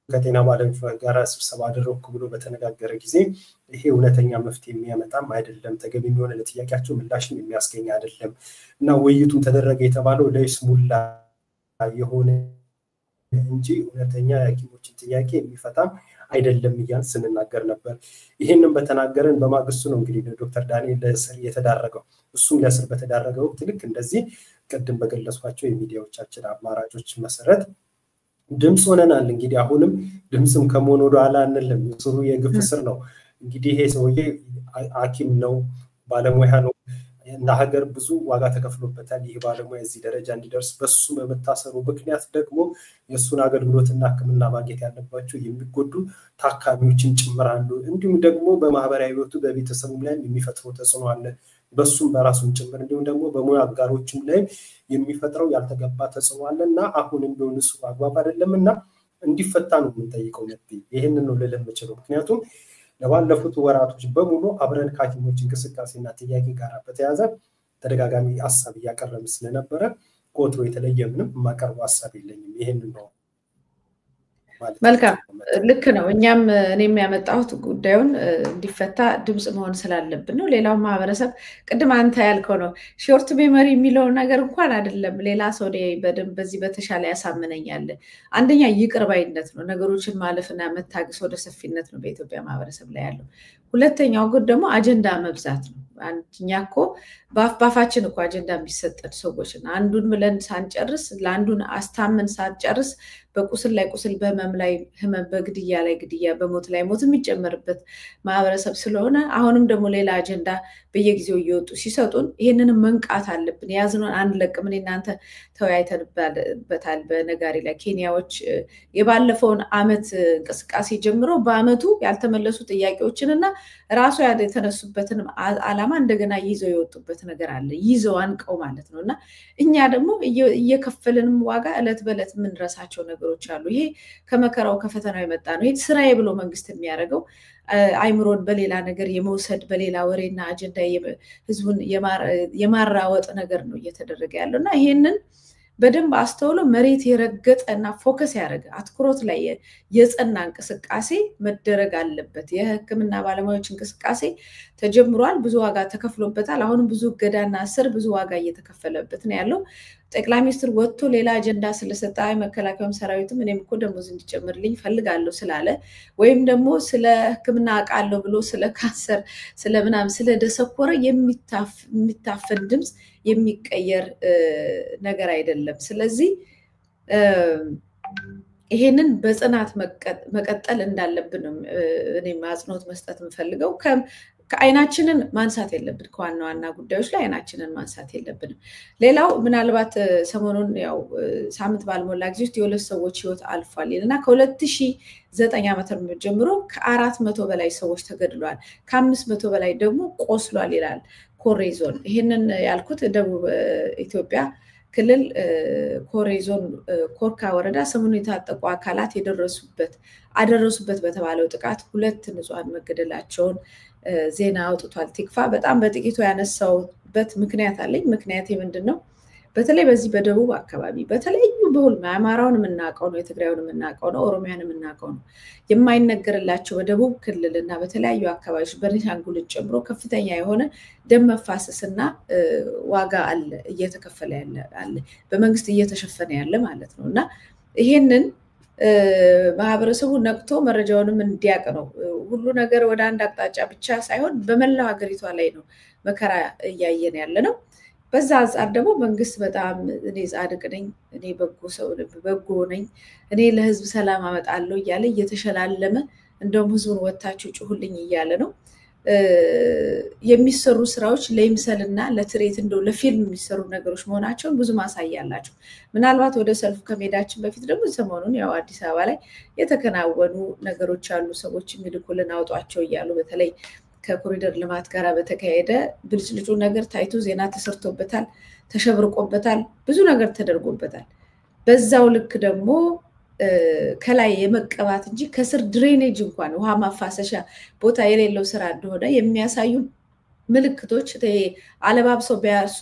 ከጤና ባለሙያዎች ጋር ስብሰባ አደረኩ ብሎ በተነጋገረ ጊዜ ይሄ እውነተኛ መፍትሄ የሚያመጣም አይደለም፣ ተገቢ የሚሆነ ለጥያቄያቸው ምላሽም የሚያስገኝ አይደለም እና ውይይቱን ተደረገ የተባለው ለይስሙላ የሆነ እንጂ እውነተኛ የሐኪሞችን ጥያቄ የሚፈታም አይደለም እያልን ስንናገር ነበር። ይህንን በተናገረን በማግስቱ ነው እንግዲህ ዶክተር ዳንኤል ለእስር የተዳረገው። እሱም ለእስር በተዳረገው ወቅት ልክ እንደዚህ ቅድም በገለጽኳቸው የሚዲያዎቻችን አማራጮች መሰረት ድምፅ ሆነናል። እንግዲህ አሁንም ድምፅም ከመሆን ወደኋላ አንልም። እስሩ የግፍ እስር ነው። እንግዲህ ይሄ ሰውዬ ሐኪም ነው፣ ባለሙያ ነው። እንደ ሀገር ብዙ ዋጋ ተከፍሎበታል። ይህ ባለሙያ እዚህ ደረጃ እንዲደርስ በሱ በመታሰሩ ምክንያት ደግሞ የእሱን አገልግሎትና ሕክምና ማግኘት ያለባቸው የሚጎዱ ታካሚዎችን ጭምራሉ። እንዲሁም ደግሞ በማህበራዊ ህይወቱ በቤተሰቡም ላይ የሚፈጥረው ተጽዕኖ አለ፣ በሱም በራሱም ጭምር እንዲሁም ደግሞ በሙያ አጋሮችም ላይ የሚፈጥረው ያልተገባ ተጽዕኖ አለ እና አሁንም ቢሆን እሱ አግባብ አይደለምና እንዲፈታ ነው የምንጠይቀው። ይህንን ነው ልል የምችለው። ምክንያቱም ለባለፉት ወራቶች በሙሉ አብረን ከሐኪሞች እንቅስቃሴና ጥያቄ ጋር በተያያዘ ተደጋጋሚ ሀሳብ እያቀረብን ስለነበረ ከወትሮ የተለየ ምንም የማቀርበው ሀሳብ የለኝም። ይህንን ነው። ማለት መልካም ነው። ልክ ነው። እኔም ያመጣሁት ጉዳዩን እንዲፈታ ድምፅ መሆን ስላለብን ነው። ሌላው ማህበረሰብ ቅድም አንተ ያልከው ነው ሾርት ሜሞሪ የሚለው ነገር እንኳን አይደለም። ሌላ ሰው በደንብ በዚህ በተሻለ ያሳምነኛል። አንደኛ ይቅር ባይነት ነው፣ ነገሮችን ማለፍና መታገስ ወደ ሰፊነት ነው በኢትዮጵያ ማህበረሰብ ላይ ያለው። ሁለተኛው ግን ደግሞ አጀንዳ መብዛት ነው። እኛ እኮ በአፋችን እኮ አጀንዳ የሚሰጠን ሰዎች አንዱን ብለን ሳንጨርስ ለአንዱን አስታምን ሳንጨርስ በቁስል ላይ ቁስል በህመም ላይ ህመም በግድያ ላይ ግድያ በሞት ላይ ሞት የሚጨመርበት ማህበረሰብ ስለሆነ አሁንም ደግሞ ሌላ አጀንዳ በየጊዜው እየወጡ ሲሰጡን ይህንንም መንቃት አለብን። የያዝነውን አንለቅም። እኔ እናንተ ተወያይተንበታል በነጋሪ ላይ ኬንያዎች የባለፈውን አመት እንቅስቃሴ ጀምሮ በአመቱ ያልተመለሱ ጥያቄዎችን እና ራሱ የተነሱበትን አላማ እንደገና ይዘው የወጡበት ነገር አለ። ይዘው አንቀው ማለት ነው። እና እኛ ደግሞ እየከፈልንም ዋጋ እለት በእለት የምንረሳቸው ነገሮች አሉ። ይሄ ከመከራው ከፈተናው የመጣ ነው። ይሄ ስራዬ ብሎ መንግስት የሚያደርገው አይምሮን በሌላ ነገር የመውሰድ በሌላ ወሬና አጀንዳ ህዝቡን የማራወጥ ነገር ነው እየተደረገ ያለው እና ይሄንን በደንብ አስተውሎ መሬት የረገጠ እና ፎከስ ያደረገ አትኩሮት ላይ የጸና እንቅስቃሴ መደረግ አለበት። የህክምና ባለሙያዎች እንቅስቃሴ ተጀምሯል። ብዙ ዋጋ ተከፍሎበታል። አሁንም ብዙ እገዳና እስር ብዙ ዋጋ እየተከፈለበት ነው ያለው። ጠቅላይ ሚኒስትር ወጥቶ ሌላ አጀንዳ ስለሰጠ መከላከያም ሰራዊትም እኔም እኮ ደሞዝ እንዲጨምርልኝ ፈልጋለሁ ስላለ ወይም ደግሞ ስለ ህክምና አውቃለሁ ብሎ ስለ ካንሰር ስለምናም ስለደሰኮረ የሚታፈን ድምፅ የሚቀየር ነገር አይደለም። ስለዚህ ይሄንን በጽናት መቀጠል እንዳለብን እኔም አጽንኦት መስጠት የምፈልገው ከአይናችንን ማንሳት የለብን። ከዋና ዋና ጉዳዮች ላይ አይናችንን ማንሳት የለብንም። ሌላው ምናልባት ሰሞኑን ያው ሳምንት ባልሞላ ጊዜ ውስጥ የሁለት ሰዎች ህይወት አልፏል እና ከ2009 ዓመተ ምህረት ጀምሮ ከ400 በላይ ሰዎች ተገድለዋል፣ ከ500 በላይ ደግሞ ቆስሏል ይላል ኮሬ ዞን። ይህንን ያልኩት ደቡብ ኢትዮጵያ ክልል ኮሬ ዞን ኮርካ ወረዳ ሰሞኑን የታጠቁ አካላት አደረሱበት በተባለው ጥቃት 2 ንጹሃን መገደላቸውን ዜና አውጥቷል። ቲክፋ በጣም በጥቂቱ ያነሳውበት ምክንያት አለኝ። ምክንያት ምንድነው? በተለይ በዚህ በደቡብ አካባቢ በተለያዩ በሁሉም አማራውን የምናውቀው ነው፣ የትግራዩን የምናውቀው ነው፣ ኦሮሚያን የምናውቀው ነው። የማይነገርላቸው በደቡብ ክልልና በተለያዩ አካባቢዎች በቤኒሻንጉልን ጨምሮ ከፍተኛ የሆነ ደም መፋሰስና ዋጋ አለ እየተከፈለ ያለ በመንግስት እየተሸፈነ ያለ ማለት ነው እና ይሄንን ማህበረሰቡ ነቅቶ መረጃውንም እንዲያቅ ነው። ሁሉ ነገር ወደ አንድ አቅጣጫ ብቻ ሳይሆን በመላው ሀገሪቷ ላይ ነው መከራ እያየን ያለ ነው። በዛ አንፃር ደግሞ መንግስት በጣም እኔ ጻድቅ ነኝ፣ እኔ በጎ ነኝ፣ እኔ ለህዝብ ሰላም አመጣለሁ እያለ እየተሸላለመ እንደውም ህዝቡን ወታችሁ ጩሁልኝ እያለ ነው። የሚሰሩ ስራዎች ለይምሰልና ለትሬት እንደው ለፊልም የሚሰሩ ነገሮች መሆናቸውን ብዙ ማሳያ አላቸው። ምናልባት ወደ ሰልፉ ከመሄዳችን በፊት ደግሞ ሰሞኑን ያው አዲስ አበባ ላይ የተከናወኑ ነገሮች አሉ። ሰዎች የሚልኩልን አውጧቸው እያሉ በተለይ ከኮሪደር ልማት ጋር በተካሄደ ብልጭልጩ ነገር ታይቶ ዜና ተሰርቶበታል፣ ተሸብርቆበታል፣ ብዙ ነገር ተደርጎበታል። በዛው ልክ ደግሞ ከላይ የመቀባት እንጂ ከስር ድሬኔጅ እንኳን ውሃ ማፋሰሻ ቦታ የሌለው ስራ እንደሆነ የሚያሳዩ ምልክቶች አለባብሰው ቢያርሱ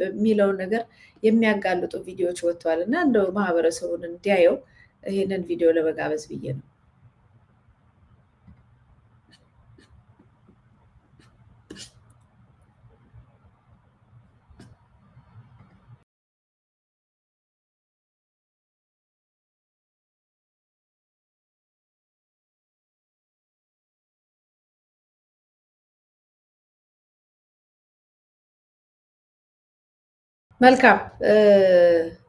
በሚለው ነገር የሚያጋልጡ ቪዲዮዎች ወጥተዋል እና እንደው ማህበረሰቡን እንዲያየው ይሄንን ቪዲዮ ለመጋበዝ ብዬ ነው። መልካም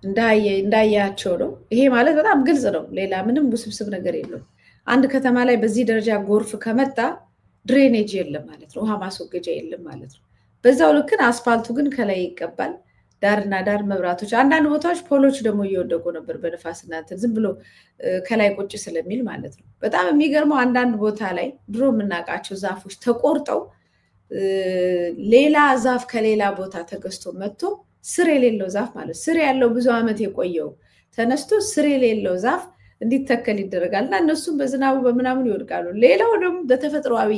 እንዳያቸው ነው። ይሄ ማለት በጣም ግልጽ ነው። ሌላ ምንም ውስብስብ ነገር የለውም። አንድ ከተማ ላይ በዚህ ደረጃ ጎርፍ ከመጣ ድሬኔጅ የለም ማለት ነው፣ ውሃ ማስወገጃ የለም ማለት ነው። በዛው ልክ አስፋልቱ ግን ከላይ ይቀባል፣ ዳርና ዳር መብራቶች፣ አንዳንድ ቦታዎች ፖሎች ደግሞ እየወደቁ ነበር በነፋስና እንትን ዝም ብሎ ከላይ ቁጭ ስለሚል ማለት ነው። በጣም የሚገርመው አንዳንድ ቦታ ላይ ድሮ የምናውቃቸው ዛፎች ተቆርጠው ሌላ ዛፍ ከሌላ ቦታ ተገዝቶ መጥቶ ስር የሌለው ዛፍ ማለት ስር ያለው ብዙ አመት የቆየው ተነስቶ ስር የሌለው ዛፍ እንዲተከል ይደረጋል እና እነሱም በዝናቡ በምናምን ይወድቃሉ። ሌላው ደግሞ በተፈጥሯዊ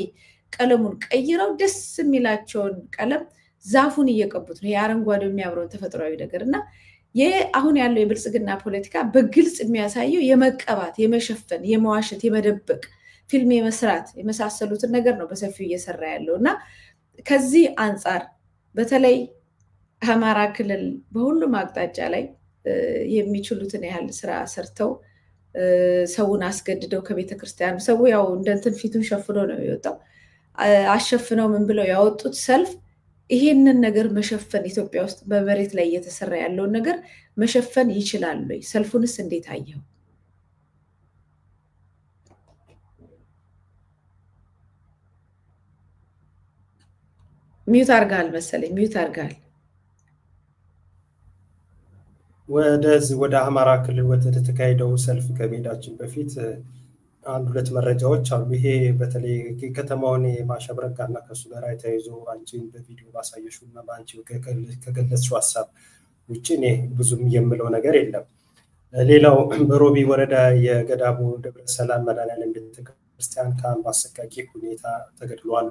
ቀለሙን ቀይረው ደስ የሚላቸውን ቀለም ዛፉን እየቀቡት ነው። የአረንጓዴው የሚያምረውን ተፈጥሯዊ ነገር እና አሁን ያለው የብልጽግና ፖለቲካ በግልጽ የሚያሳየው የመቀባት፣ የመሸፈን፣ የመዋሸት፣ የመደበቅ ፊልም የመስራት የመሳሰሉትን ነገር ነው በሰፊው እየሰራ ያለው እና ከዚህ አንጻር በተለይ አማራ ክልል በሁሉም አቅጣጫ ላይ የሚችሉትን ያህል ስራ ሰርተው ሰውን አስገድደው ከቤተክርስቲያን ሰው ያው እንደንትን ፊቱን ሸፍኖ ነው የወጣው አሸፍነው ምን ብለው ያወጡት ሰልፍ ይሄንን ነገር መሸፈን ኢትዮጵያ ውስጥ በመሬት ላይ እየተሰራ ያለውን ነገር መሸፈን ይችላል ወይ? ሰልፉንስ እንዴት አየው? ሚውት አርጋል መሰለኝ ሚውት አርጋል። ወደ አማራ ክልል ወደ ተካሄደው ሰልፍ ከመሄዳችን በፊት አንድ ሁለት መረጃዎች አሉ። ይሄ በተለይ ከተማውን የማሸብረቅና ከሱ ጋር ተያይዞ አንቺን በቪዲዮ ባሳየሽውና በአንቺ ከገለጽሽው ሐሳብ ውጪ እኔ ብዙም የምለው ነገር የለም። ሌላው በሮቢ ወረዳ የገዳሙ ደብረ ሰላም መድኃኔዓለም ቤተክርስቲያን ካህን በአሰቃቂ ሁኔታ ተገድለዋል።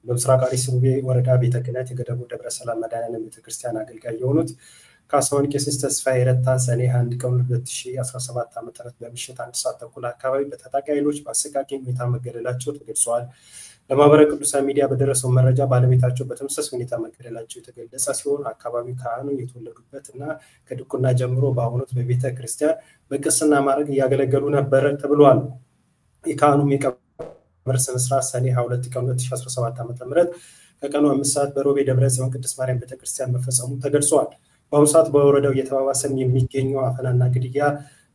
በምስራቅ አርሲ ወረዳ ቤተ ክህነት የገዳሙ ደብረ ሰላም መድኃኔዓለም ቤተክርስቲያን አገልጋይ የሆኑት ካሳሁን ቄስ ተስፋዬ ረታ ሰኔ 1 ቀን 2017 ዓ.ም በምሽት 1 ሰዓት ተኩል አካባቢ በታጣቂ ኃይሎች በአሰቃቂ ሁኔታ መገደላቸው ተገልጿል። ለማህበረ ቅዱሳን ሚዲያ በደረሰው መረጃ ባለቤታቸው በተመሳሳይ ሁኔታ መገደላቸው የተገለጸ ሲሆን አካባቢው ካህኑ የተወለዱበትና ከድቁና ጀምሮ በአሁኑ ወቅት በቤተ ክርስቲያን በቅስና ማዕረግ እያገለገሉ ነበር ተብሏል። የካህኑም የቀብር ስነ ስርዓት ሰኔ 22 ቀን 2017 ዓ.ም ከቀኑ 5 ሰዓት በሮቤ ደብረ ጽዮን ቅድስት ማርያም ቤተክርስቲያን መፈጸሙ ተገልጿል። በአሁኑ ሰዓት በወረዳው እየተባባሰ የሚገኘው አፈናና ግድያ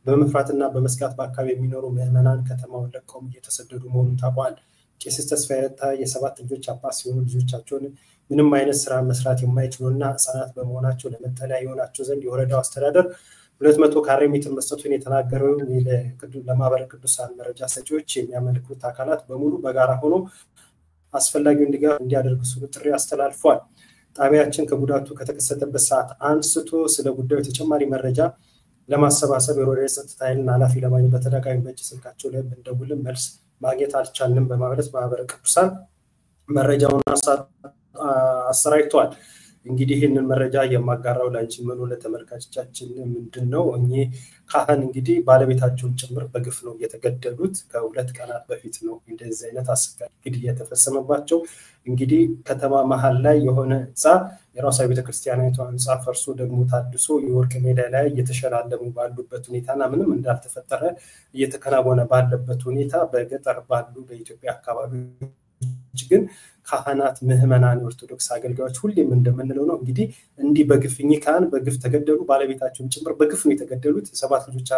በመፍራትና በመስጋት በአካባቢ የሚኖሩ ምዕመናን ከተማውን ለቀው እየተሰደዱ መሆኑን ታውቋል። ቄስ ተስፋዬ ረታ የ7 ልጆች አባት ሲሆኑ ልጆቻቸውን ምንም አይነት ስራ መስራት የማይችሉና ህፃናት በመሆናቸው ለመጠለያ የሆናቸው ዘንድ የወረዳው አስተዳደር 200 ካሬ ሜትር መስጠቱን የተናገረው ለማህበረ ቅዱሳን መረጃ ሰጪዎች የሚያመለክቱት አካላት በሙሉ በጋራ ሆኖ አስፈላጊውን ድጋፍ እንዲያደርጉ ሲሉ ጥሪ አስተላልፏል። ጣቢያችን ከጉዳቱ ከተከሰተበት ሰዓት አንስቶ ስለ ጉዳዩ ተጨማሪ መረጃ ለማሰባሰብ የወረዳው የጸጥታ ኃይልን ኃላፊ ለማግኘት በተደጋጋሚ በእጅ ስልካቸው ላይ ብንደውልም መልስ ማግኘት አልቻልንም በማለት ማህበረ ቅዱሳን መረጃውን አሰራጭቷል። እንግዲህ ይህንን መረጃ የማጋራው ላንቺ ምን ለተመልካቾቻችን ምንድነው እኚህ ካህን እንግዲህ ባለቤታቸውን ጭምር በግፍ ነው የተገደሉት። ከሁለት ቀናት በፊት ነው እንደዚህ አይነት አሰቃቂ ግድያ የተፈጸመባቸው። እንግዲህ ከተማ መሃል ላይ የሆነ ህንፃ የራሷ ቤተክርስቲያናዊቷ ህንፃ ፈርሶ ደግሞ ታድሶ የወርቅ ሜዳ ላይ እየተሸላለሙ ባሉበት ሁኔታና ምንም እንዳልተፈጠረ እየተከናወነ ባለበት ሁኔታ በገጠር ባሉ በኢትዮጵያ አካባቢ ግን ካህናት ምዕመናን ኦርቶዶክስ አገልጋዮች ሁሌም እንደምንለው ነው እንግዲህ እንዲህ በግፍኝ ካህን በግፍ ተገደሉ። ባለቤታቸውን ጭምር በግፍ ነው የተገደሉት። 7 ልጆች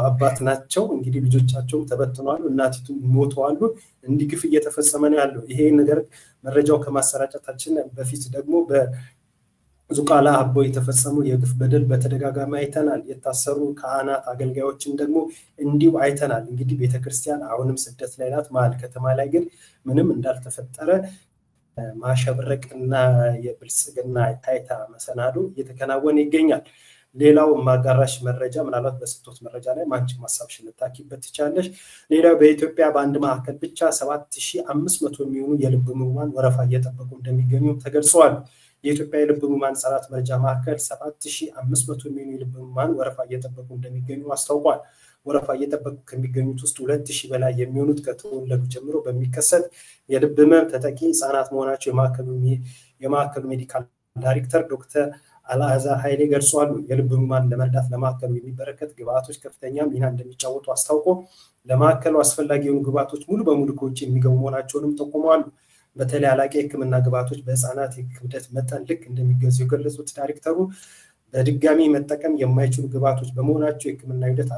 አባት ናቸው። እንግዲህ ልጆቻቸው ተበትነዋል፣ እናቲቱ ሞተዋል። እንዲህ ግፍ እየተፈጸመ ነው ያለው። ይሄ ነገር መረጃው ከማሰራጨታችን በፊት ደግሞ ዙቃላ አቦ የተፈጸሙ የግፍ በደል በተደጋጋሚ አይተናል። የታሰሩ ካህናት አገልጋዮችን ደግሞ እንዲሁ አይተናል። እንግዲህ ቤተክርስቲያን አሁንም ስደት ላይ ናት። መሀል ከተማ ላይ ግን ምንም እንዳልተፈጠረ ማሸብረቅና የብልጽግና ታይታ መሰናዶ እየተከናወነ ይገኛል። ሌላው ማጋራሽ መረጃ ምናልባት በስጦት መረጃ ላይ ማንቺ ማሳብሽን ልታኪበት ትቻለሽ። ሌላው በኢትዮጵያ በአንድ ማዕከል ብቻ 7500 የሚሆኑ የልብ ህሙማን ወረፋ እየጠበቁ እንደሚገኙ ተገልጿል። የኢትዮጵያ የልብ ህሙማን ጸራት መረጃ ማዕከል 7500 የሚሆኑ የልብ ህሙማን ወረፋ እየጠበቁ እንደሚገኙ አስታውቋል። ወረፋ እየጠበቁ ከሚገኙት ውስጥ 2000 በላይ የሚሆኑት ከተወለዱ ጀምሮ በሚከሰት የልብ ህመም ተጠቂ ህጻናት መሆናቸው የማዕከሉ ሜዲካል ዳይሬክተር ዶክተር አልአዛር ኃይሌ ገልጿል። የልብ ህሙማን ለመርዳት ለማዕከሉ የሚበረከት ግብአቶች ከፍተኛ ሚና እንደሚጫወቱ አስታውቆ ለማዕከሉ አስፈላጊ የሆኑ ግብአቶች ሙሉ በሙሉ ከውጭ የሚገቡ መሆናቸውንም ጠቁመዋል። በተለይ አላቂ የህክምና ግብአቶች በህፃናት የክብደት መጠን ልክ እንደሚገዙ የገለጹት ዳይሬክተሩ በድጋሚ መጠቀም የማይችሉ ግብአቶች በመሆናቸው የህክምና ሂደት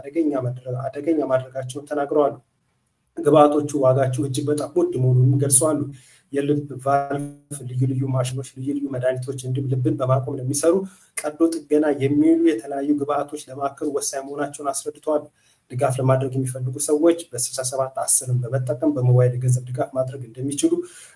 አደገኛ ማድረጋቸውን ተናግረዋል። ግብአቶቹ ዋጋቸው እጅግ በጣም ውድ መሆኑን ገልጸዋል። የልብ ቫልቭ፣ ልዩ ልዩ ማሽኖች፣ ልዩ ልዩ መድኃኒቶች እንዲሁም ልብን በማቆም ለሚሰሩ ቀዶ ጥገና የሚውሉ የተለያዩ ግብአቶች ለማዕከሉ ወሳኝ መሆናቸውን አስረድተዋል። ድጋፍ ለማድረግ የሚፈልጉ ሰዎች በ6710 በመጠቀም በሞባይል ገንዘብ ድጋፍ ማድረግ እንደሚችሉ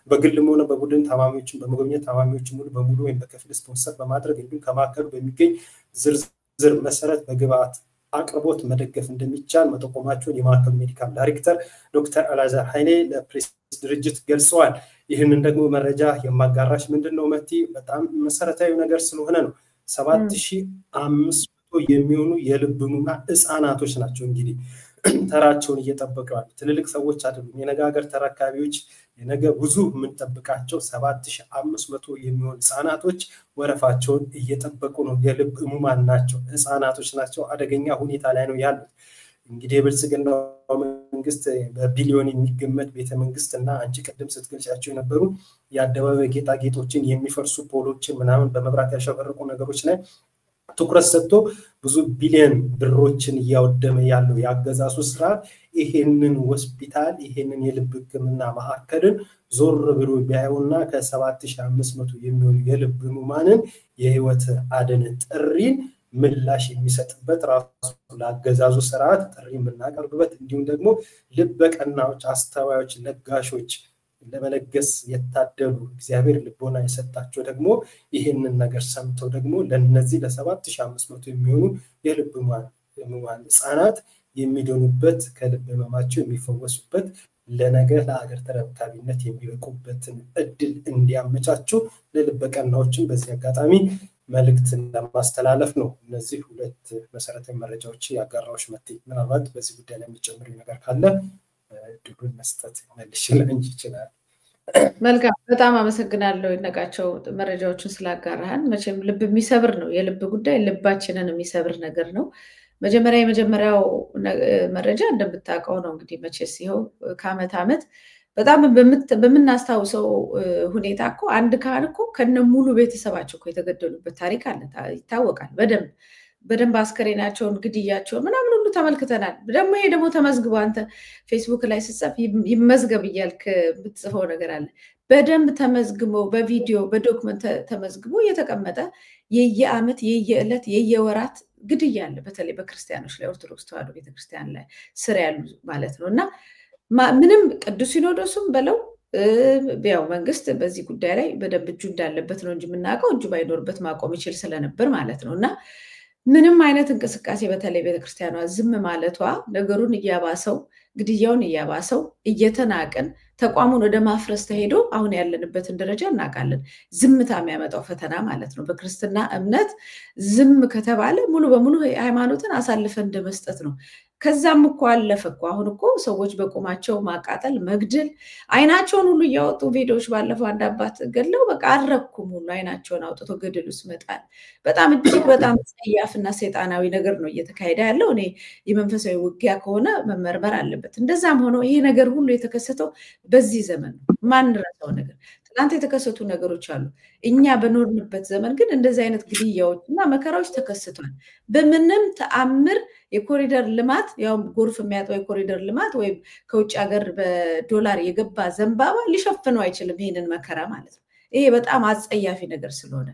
በግልም ሆነ በቡድን ታማሚዎችን በመጎብኘት ታማሚዎችን ሙሉ በሙሉ ወይም በከፊል ስፖንሰር በማድረግ እንዲሁም ከማዕከሉ በሚገኝ ዝርዝር መሰረት በግብአት አቅርቦት መደገፍ እንደሚቻል መጠቆማቸውን የማዕከሉ ሜዲካል ዳይሬክተር ዶክተር አልአዛር ኃይሌ ለፕሬስ ድርጅት ገልጸዋል። ይህንን ደግሞ መረጃ የማጋራሽ ምንድነው መቲ በጣም መሰረታዊ ነገር ስለሆነ ነው። 7500 የሚሆኑ የልብ ህሙማን ህፃናቶች ናቸው እንግዲህ ተራቸውን እየጠበቁ ያሉ። ትልልቅ ሰዎች አይደሉም። የነገ ሀገር ተረካቢዎች የነገ ብዙ የምንጠብቃቸው 7500 የሚሆኑ ህፃናቶች ወረፋቸውን እየጠበቁ ነው። የልብ ህሙማን ናቸው፣ ህፃናቶች ናቸው። አደገኛ ሁኔታ ላይ ነው ያሉት። እንግዲህ የብልጽግናው መንግስት በቢሊዮን የሚገመት ቤተመንግስት እና አንቺ ቅድም ስትገልጫቸው የነበሩ የአደባባይ ጌጣጌጦችን የሚፈርሱ ፖሎችን ምናምን በመብራት ያሸበረቁ ነገሮች ላይ ትኩረት ሰጥቶ ብዙ ቢሊዮን ብሮችን እያወደመ ያለው ያገዛዙ ስርዓት ይሄንን ሆስፒታል ይሄንን የልብ ህክምና ማዕከልን ዞር ብሎ ቢያዩና ከ7500 የሚሆኑ የልብ ህሙማንን የህይወት አድን ጥሪን ምላሽ የሚሰጥበት ራሱ ለአገዛዙ ስርዓት ጥሪ የምናቀርብበት እንዲሁም ደግሞ ልበቀናዎች፣ አስተዋዮች፣ ለጋሾች ለመለገስ የታደሉ እግዚአብሔር ልቦና የሰጣቸው ደግሞ ይሄንን ነገር ሰምተው ደግሞ ለነዚህ ለ7500 የሚሆኑ የልብ ህሙማን ህፃናት የሚድኑበት ከልብ ህመማቸው የሚፈወሱበት ለነገ ለሀገር ተረካቢነት የሚበቁበትን እድል እንዲያመቻቹ ለልበቀናዎችን በዚህ አጋጣሚ መልእክት ለማስተላለፍ ነው። እነዚህ ሁለት መሰረታዊ መረጃዎች ያጋራዎች መጥቴ ምናልባት በዚህ ጉዳይ ላይ የሚጨምረው ነገር ካለ ድሉን መስጠት መልሽልኝ ይችላል። መልካም፣ በጣም አመሰግናለሁ ይነቃቸው መረጃዎችን ስላጋራህን። መቼም ልብ የሚሰብር ነው የልብ ጉዳይ፣ ልባችንን የሚሰብር ነገር ነው። የመጀመሪያው መረጃ እንደምታውቀው ነው እንግዲህ መቼስ ይኸው ከአመት ዓመት በጣም በምናስታውሰው ሁኔታ እኮ አንድ ካህን እኮ ከነ ሙሉ ቤተሰባቸው እኮ የተገደሉበት ታሪክ አለ፣ ይታወቃል። በደንብ አስከሬናቸውን ግድያቸውን ምናምን ሁሉ ተመልክተናል። ደግሞ ይሄ ደግሞ ተመዝግቦ አንተ ፌስቡክ ላይ ስትጽፍ ይመዝገብ እያልክ የምትጽፈው ነገር አለ። በደንብ ተመዝግቦ በቪዲዮ በዶክመንት ተመዝግቦ የተቀመጠ የየአመት የየዕለት የየወራት ግድያ አለ። በተለይ በክርስቲያኖች ላይ ኦርቶዶክስ ተዋሕዶ ቤተክርስቲያን ላይ ስር ያሉ ማለት ነው። እና ምንም ቅዱስ ሲኖዶስም በለው ያው መንግስት በዚህ ጉዳይ ላይ በደንብ እጁ እንዳለበት ነው እንጂ የምናውቀው እጁ ባይኖርበት ማቆም ይችል ስለነበር ማለት ነው። እና ምንም አይነት እንቅስቃሴ በተለይ ቤተክርስቲያኗ ዝም ማለቷ ነገሩን እያባሰው ግድያውን እያባሰው እየተናቀን ተቋሙን ወደ ማፍረስ ተሄዶ አሁን ያለንበትን ደረጃ እናውቃለን። ዝምታ የሚያመጣው ፈተና ማለት ነው። በክርስትና እምነት ዝም ከተባለ ሙሉ በሙሉ ሃይማኖትን አሳልፈን እንደመስጠት ነው። ከዛም እኮ አለፈ እኮ አሁን እኮ ሰዎች በቁማቸው ማቃጠል፣ መግደል፣ አይናቸውን ሁሉ እያወጡ ቪዲዮዎች ባለፈው አንድ አባት ገድለው በቃ አረኩም ሁሉ አይናቸውን አውጥቶ ገደል ውስጥ መጣል በጣም እጅግ በጣም ጸያፍና ሰይጣናዊ ነገር ነው እየተካሄደ ያለው። እኔ የመንፈሳዊ ውጊያ ከሆነ መመርመር አለበት። እንደዛም ሆኖ ይሄ ነገር ሁሉ የተከሰተው በዚህ ዘመን ነው። ማንረሳው ነገር ትናንት የተከሰቱ ነገሮች አሉ። እኛ በኖርንበት ዘመን ግን እንደዚህ አይነት ግድያዎች እና መከራዎች ተከስተዋል። በምንም ተአምር የኮሪደር ልማት ያው ጎርፍ የሚያጠው የኮሪደር ልማት ወይም ከውጭ ሀገር በዶላር የገባ ዘንባባ ሊሸፍነው አይችልም ይሄንን መከራ ማለት ነው። ይሄ በጣም አጸያፊ ነገር ስለሆነ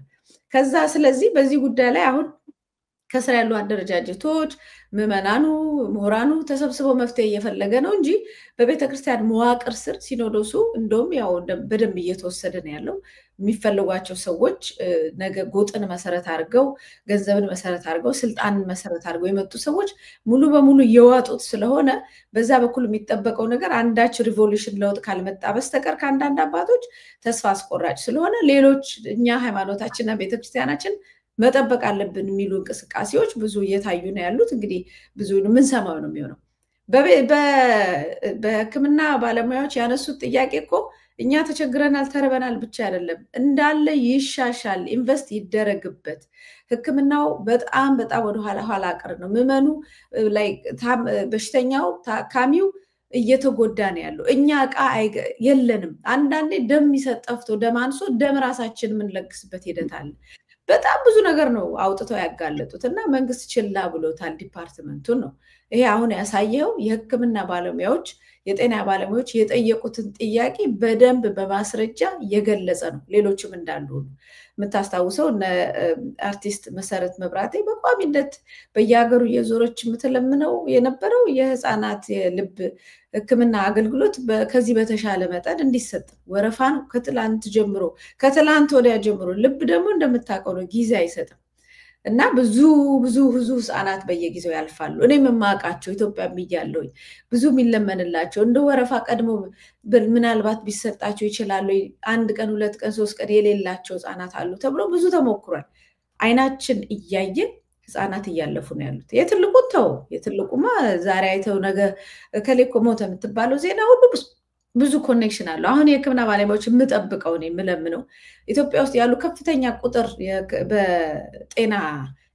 ስለዚህ በዚህ ጉዳይ ላይ አሁን ከስራ ያሉ አደረጃጀቶች ምዕመናኑ ምሁራኑ ተሰብስበው መፍትሄ እየፈለገ ነው እንጂ በቤተክርስቲያን መዋቅር ስር ሲኖዶሱ እንደውም ያው በደንብ እየተወሰደ ነው ያለው። የሚፈልጓቸው ሰዎች ነገ ጎጥን መሰረት አድርገው ገንዘብን መሰረት አድርገው ስልጣንን መሰረት አድርገው የመጡ ሰዎች ሙሉ በሙሉ እየዋጡት ስለሆነ በዛ በኩል የሚጠበቀው ነገር አንዳች ሪቮሉሽን ለውጥ ካልመጣ በስተቀር ከአንዳንድ አባቶች ተስፋ አስቆራጭ ስለሆነ ሌሎች እኛ ሃይማኖታችንና ቤተክርስቲያናችን መጠበቅ አለብን የሚሉ እንቅስቃሴዎች ብዙ እየታዩ ነው ያሉት። እንግዲህ ብዙ የምንሰማው ነው የሚሆነው። በሕክምና ባለሙያዎች ያነሱት ጥያቄ እኮ እኛ ተቸግረናል ተርበናል ብቻ አይደለም፣ እንዳለ ይሻሻል፣ ኢንቨስት ይደረግበት። ሕክምናው በጣም ወደ ኋላ ቀር ነው። ምዕመኑ ላይ በሽተኛው ታካሚው እየተጎዳ ነው ያለው። እኛ ዕቃ የለንም። አንዳንዴ ደም የሚሰጥ ጠፍቶ ደም አንሶ ደም ራሳችን የምንለግስበት ሂደት አለ። በጣም ብዙ ነገር ነው አውጥተው ያጋለጡት እና መንግስት ችላ ብሎታል ዲፓርትመንቱን ነው። ይሄ አሁን ያሳየው የህክምና ባለሙያዎች የጤና ባለሙያዎች የጠየቁትን ጥያቄ በደንብ በማስረጃ የገለጸ ነው። ሌሎችም እንዳሉ የምታስታውሰው አርቲስት መሰረት መብራቴ በቋሚነት በየሀገሩ የዞረች የምትለምነው የነበረው የህፃናት የልብ ህክምና አገልግሎት ከዚህ በተሻለ መጠን እንዲሰጥ ወረፋ ነው። ከትላንት ወዲያ ጀምሮ ልብ ደግሞ እንደምታውቀው ነው ጊዜ አይሰጥም እና ብዙ ህፃናት በየጊዜው ያልፋሉ። እኔም የማውቃቸው ኢትዮጵያ እያለሁኝ ብዙ የሚለመንላቸው እንደ ወረፋ ቀድሞ ምናልባት ቢሰጣቸው ይችላሉ። 1 ቀን 2 ቀን 3 ቀን የሌላቸው ህፃናት አሉ ተብሎ ብዙ ተሞክሯል። አይናችን እያየ ህፃናት እያለፉ ነው ያሉት። የትልቁን ተው፣ የትልቁማ ዛሬ አይተው ነገ እከሌ እኮ ሞተ የምትባለው ዜና ሁሉ ብዙ ኮኔክሽን አለው። አሁን የህክምና ባለሙያዎች የምጠብቀው ነው የምለምነው ኢትዮጵያ ውስጥ ያሉ ከፍተኛ ቁጥር በጤና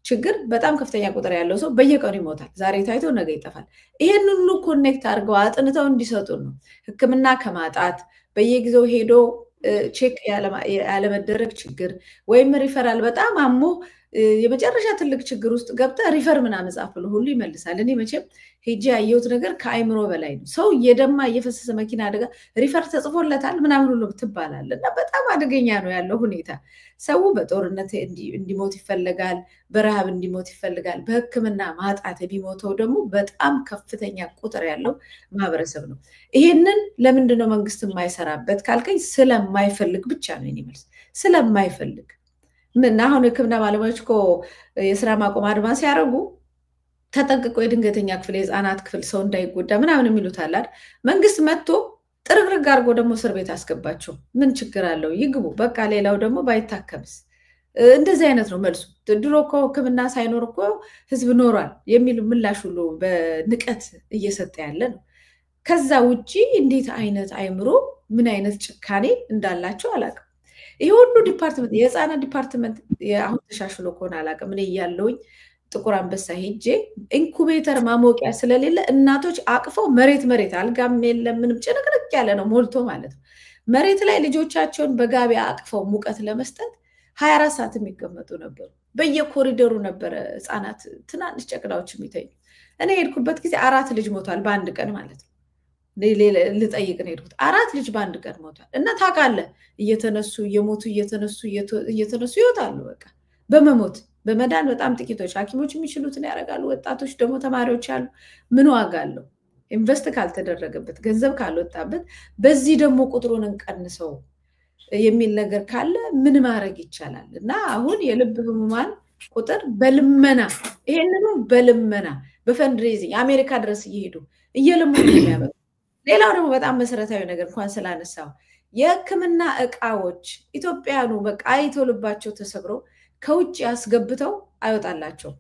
ችግር በጣም ከፍተኛ ቁጥር ያለው ሰው በየቀኑ ይሞታል። ዛሬ ታይቶ ነገ ይጠፋል። ይሄን ሁሉ ኮኔክት አድርገው አጥንተው እንዲሰጡ ነው። ህክምና ከማጣት በየጊዜው ሄዶ ቼክ ያለመደረግ ችግር ወይም ሪፈራል በጣም አሞ የመጨረሻ ትልቅ ችግር ውስጥ ገብተ ሪፈር ምናምን ጻፍ ብሎ ሁሉ ይመልሳል። እኔ መቼም ሄጄ ያየሁት ነገር ከአይምሮ በላይ ነው። ሰው እየደማ እየፈሰሰ መኪና አደጋ ሪፈር ተጽፎለታል ምናምን ሁሉ ትባላል። እና በጣም አደገኛ ነው ያለው ሁኔታ። ሰው በጦርነት እንዲሞት ይፈልጋል፣ በረሃብ እንዲሞት ይፈልጋል። በህክምና ማጣት የሚሞተው ደግሞ በጣም ከፍተኛ ቁጥር ያለው ማህበረሰብ ነው። ይሄንን ለምንድነው መንግስት የማይሰራበት ካልከኝ ስለማይፈልግ ብቻ ነው የኔ መልስ። ስለማይፈልግ ምን አሁን ህክምና ባለሙያዎች እኮ የስራ ማቆም አድማ ሲያደርጉ ተጠንቅቆ የድንገተኛ ክፍል የህፃናት ክፍል ሰው እንዳይጎዳ ምናምን የሚሉት አለ አይደል? መንግስት መጥቶ ጥርግርግ አድርጎ ደግሞ እስር ቤት አስገባቸው። ምን ችግር አለው? ይግቡ በቃ። ሌላው ደግሞ ባይታከምስ? እንደዚህ አይነት ነው መልሱ። ድሮ እኮ ህክምና ሳይኖር እኮ ህዝብ ኖሯል የሚል ምላሽ ሁሉ በንቀት እየሰጠ ያለ ነው። ከዛ ውጪ እንዴት አይነት አይምሮ ምን አይነት ጭካኔ እንዳላቸው አላውቅም። ይሄ ሁሉ ዲፓርትመንት የህፃናት ዲፓርትመንት አሁን ተሻሽሎ ከሆነ አላውቅም። እኔ እያለሁኝ ጥቁር አንበሳ ሄጄ ኢንኩቤተር ማሞቂያ ስለሌለ እናቶች አቅፈው መሬት አልጋም የለም ምንም ጭንቅንቅ ያለ ነው ሞልቶ ማለት ነው። መሬት ላይ ልጆቻቸውን በጋቢ አቅፈው ሙቀት ለመስጠት 24 ሰዓት የሚቀመጡ ነበሩ። በየኮሪደሩ ነበረ ህፃናት ትናንሽ ጨቅላዎች የሚተኙ። እኔ ሄድኩበት ጊዜ 4 ልጅ ሞቷል በአንድ ቀን ማለት ነው። ልጠይቅ ነው ሄድኩት። 4 ልጅ በአንድ ቀን ሞቷል። እና ታውቃለህ እየተነሱ እየሞቱ እየተነሱ ይወጣሉ። በቃ በመሞት በመዳን በጣም ጥቂቶች ሐኪሞች የሚችሉትን ያደርጋሉ። ወጣቶች ደግሞ ተማሪዎች አሉ። ምን ዋጋ አለው? ኢንቨስት ካልተደረገበት ገንዘብ ካልወጣበት በዚህ ደግሞ ቁጥሩን እንቀንሰው የሚል ነገር ካለ ምን ማድረግ ይቻላል? እና አሁን የልብ ህሙማን ቁጥር በልመና ይሄንኑ በልመና በፈንድሬዚንግ አሜሪካ ድረስ እየሄዱ እየለመኑ የሚያመጡ። ሌላው ደግሞ በጣም መሰረታዊ ነገር እንኳን ስላነሳው የህክምና እቃዎች ኢትዮጵያኑ በቃ አይተው ልባቸው ተሰብረው ከውጭ ያስገብተው አይወጣላቸው።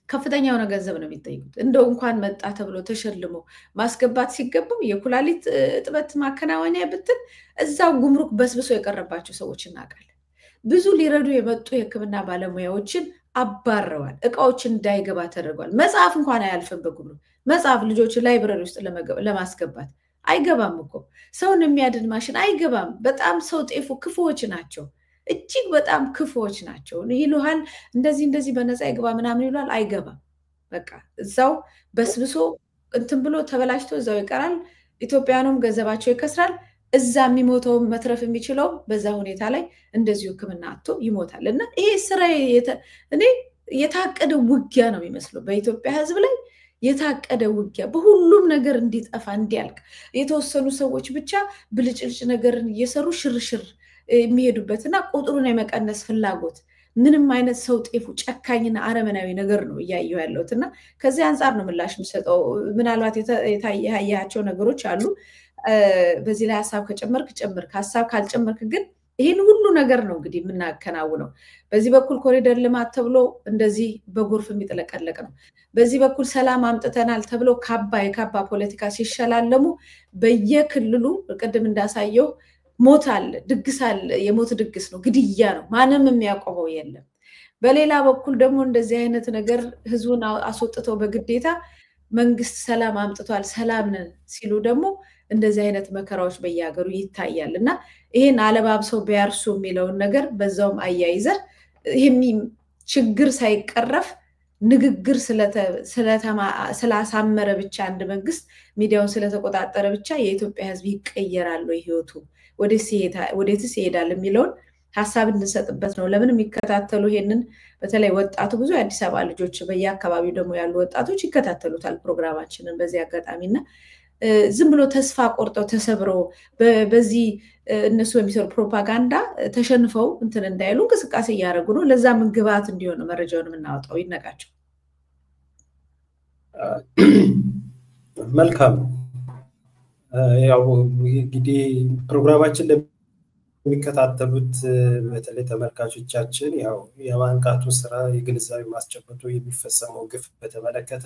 ከፍተኛ የሆነ ገንዘብ ነው የሚጠይቁት። እንደው እንኳን መጣ ተብሎ ተሸልሞ ማስገባት ሲገባው የኩላሊት እጥበት ማከናወኛ ብትል እዛው ጉምሩክ በስብሶ የቀረባቸው ሰዎች እናውቃለን። ብዙ ሊረዱ የመጡ የህክምና ባለሙያዎችን አባረዋል። እቃዎችን እንዳይገባ ተደርጓል። መጽሐፍ እንኳን አያልፍም በጉምሩክ። መጽሐፍ ልጆች ላይብረሪ ውስጥ ለማስገባት አይገባም እኮ። ሰውን የሚያድን ማሽን አይገባም። በጣም ሰው ጤፉ ክፉዎች ናቸው። እጅግ በጣም ክፉዎች ናቸው። ይሉሃል እንደዚህ በነፃ ይገባ ምናምን ይሏል። አይገባም። በቃ እዛው በስብሶ እንትን ብሎ ተበላሽቶ እዛው ይቀራል። ኢትዮጵያኑም ገንዘባቸው ይከስራል። እዛ የሚሞተው መትረፍ የሚችለው በዛ ሁኔታ ላይ እንደዚሁ ህክምና አጥቶ ይሞታል። እና ይሄ ስራ እኔ የታቀደ ውጊያ ነው የሚመስለው በኢትዮጵያ ህዝብ ላይ የታቀደ ውጊያ፣ በሁሉም ነገር እንዲጠፋ እንዲያልቅ የተወሰኑ ሰዎች ብቻ ብልጭልጭ ነገርን እየሰሩ ሽርሽር የሚሄዱበትና ቁጥሩን የመቀነስ ፍላጎት ምንም አይነት ሰው ጤፉ ጨካኝና አረመናዊ ነገር ነው እያየሁ ያለሁት። እና ከዚህ አንጻር ነው ምላሽ የምሰጠው። ምናልባት የታያቸው ነገሮች አሉ። በዚህ ላይ ሀሳብ ከጨመርክ ጨምርክ፣ ሀሳብ ካልጨመርክ ግን ይህን ሁሉ ነገር ነው እንግዲህ የምናከናውነው። በዚህ በኩል ኮሪደር ልማት ተብሎ እንደዚህ በጎርፍ የሚጥለቀለቅ ነው። በዚህ በኩል ሰላም አምጥተናል ተብሎ የካባ ፖለቲካ ሲሸላለሙ በየክልሉ ቅድም እንዳሳየው ሞት አለ፣ ድግስ አለ። የሞት ድግስ ነው፣ ግድያ ነው። ማንም የሚያቆመው የለም። በሌላ በኩል ደግሞ እንደዚህ አይነት ነገር ህዝቡን አስወጥተው በግዴታ መንግስት ሰላም አምጥቷል ሰላም ነን ሲሉ ደግሞ እንደዚህ አይነት መከራዎች በየሀገሩ ይታያል። እና ይሄን አለባብሰው ቢያርሱ የሚለውን ነገር በዛውም አያይዘር ይሄም ችግር ሳይቀረፍ ንግግር ስላሳመረ ብቻ አንድ መንግስት ሚዲያውን ስለተቆጣጠረ ብቻ የኢትዮጵያ ህዝብ ይቀየራል ወይ ህይወቱ ወዴትስ ይሄዳል የሚለውን ሀሳብ እንሰጥበት ነው። ለምን የሚከታተሉ ይሄንን በተለይ ወጣቱ ብዙ የአዲስ አበባ ልጆች በየአካባቢው ደግሞ ያሉ ወጣቶች ይከታተሉታል ፕሮግራማችንን በዚህ አጋጣሚና ዝም ብሎ ተስፋ ቆርጠው ተሰብረው በዚህ እነሱ በሚሰሩ ፕሮፓጋንዳ ተሸንፈው እንትን እንዳይሉ እንቅስቃሴ እያደረጉ ነው። ለዛ ምን ግብዓት እንዲሆን መረጃውን የምናወጣው። ይነቃቸው። መልካም። ያው እንግዲህ ፕሮግራማችን የሚከታተሉት በተለይ ተመልካቾቻችን ያው የማንቃቱ ስራ የግንዛቤ ማስጨበጡ የሚፈጸመው ግፍ በተመለከተ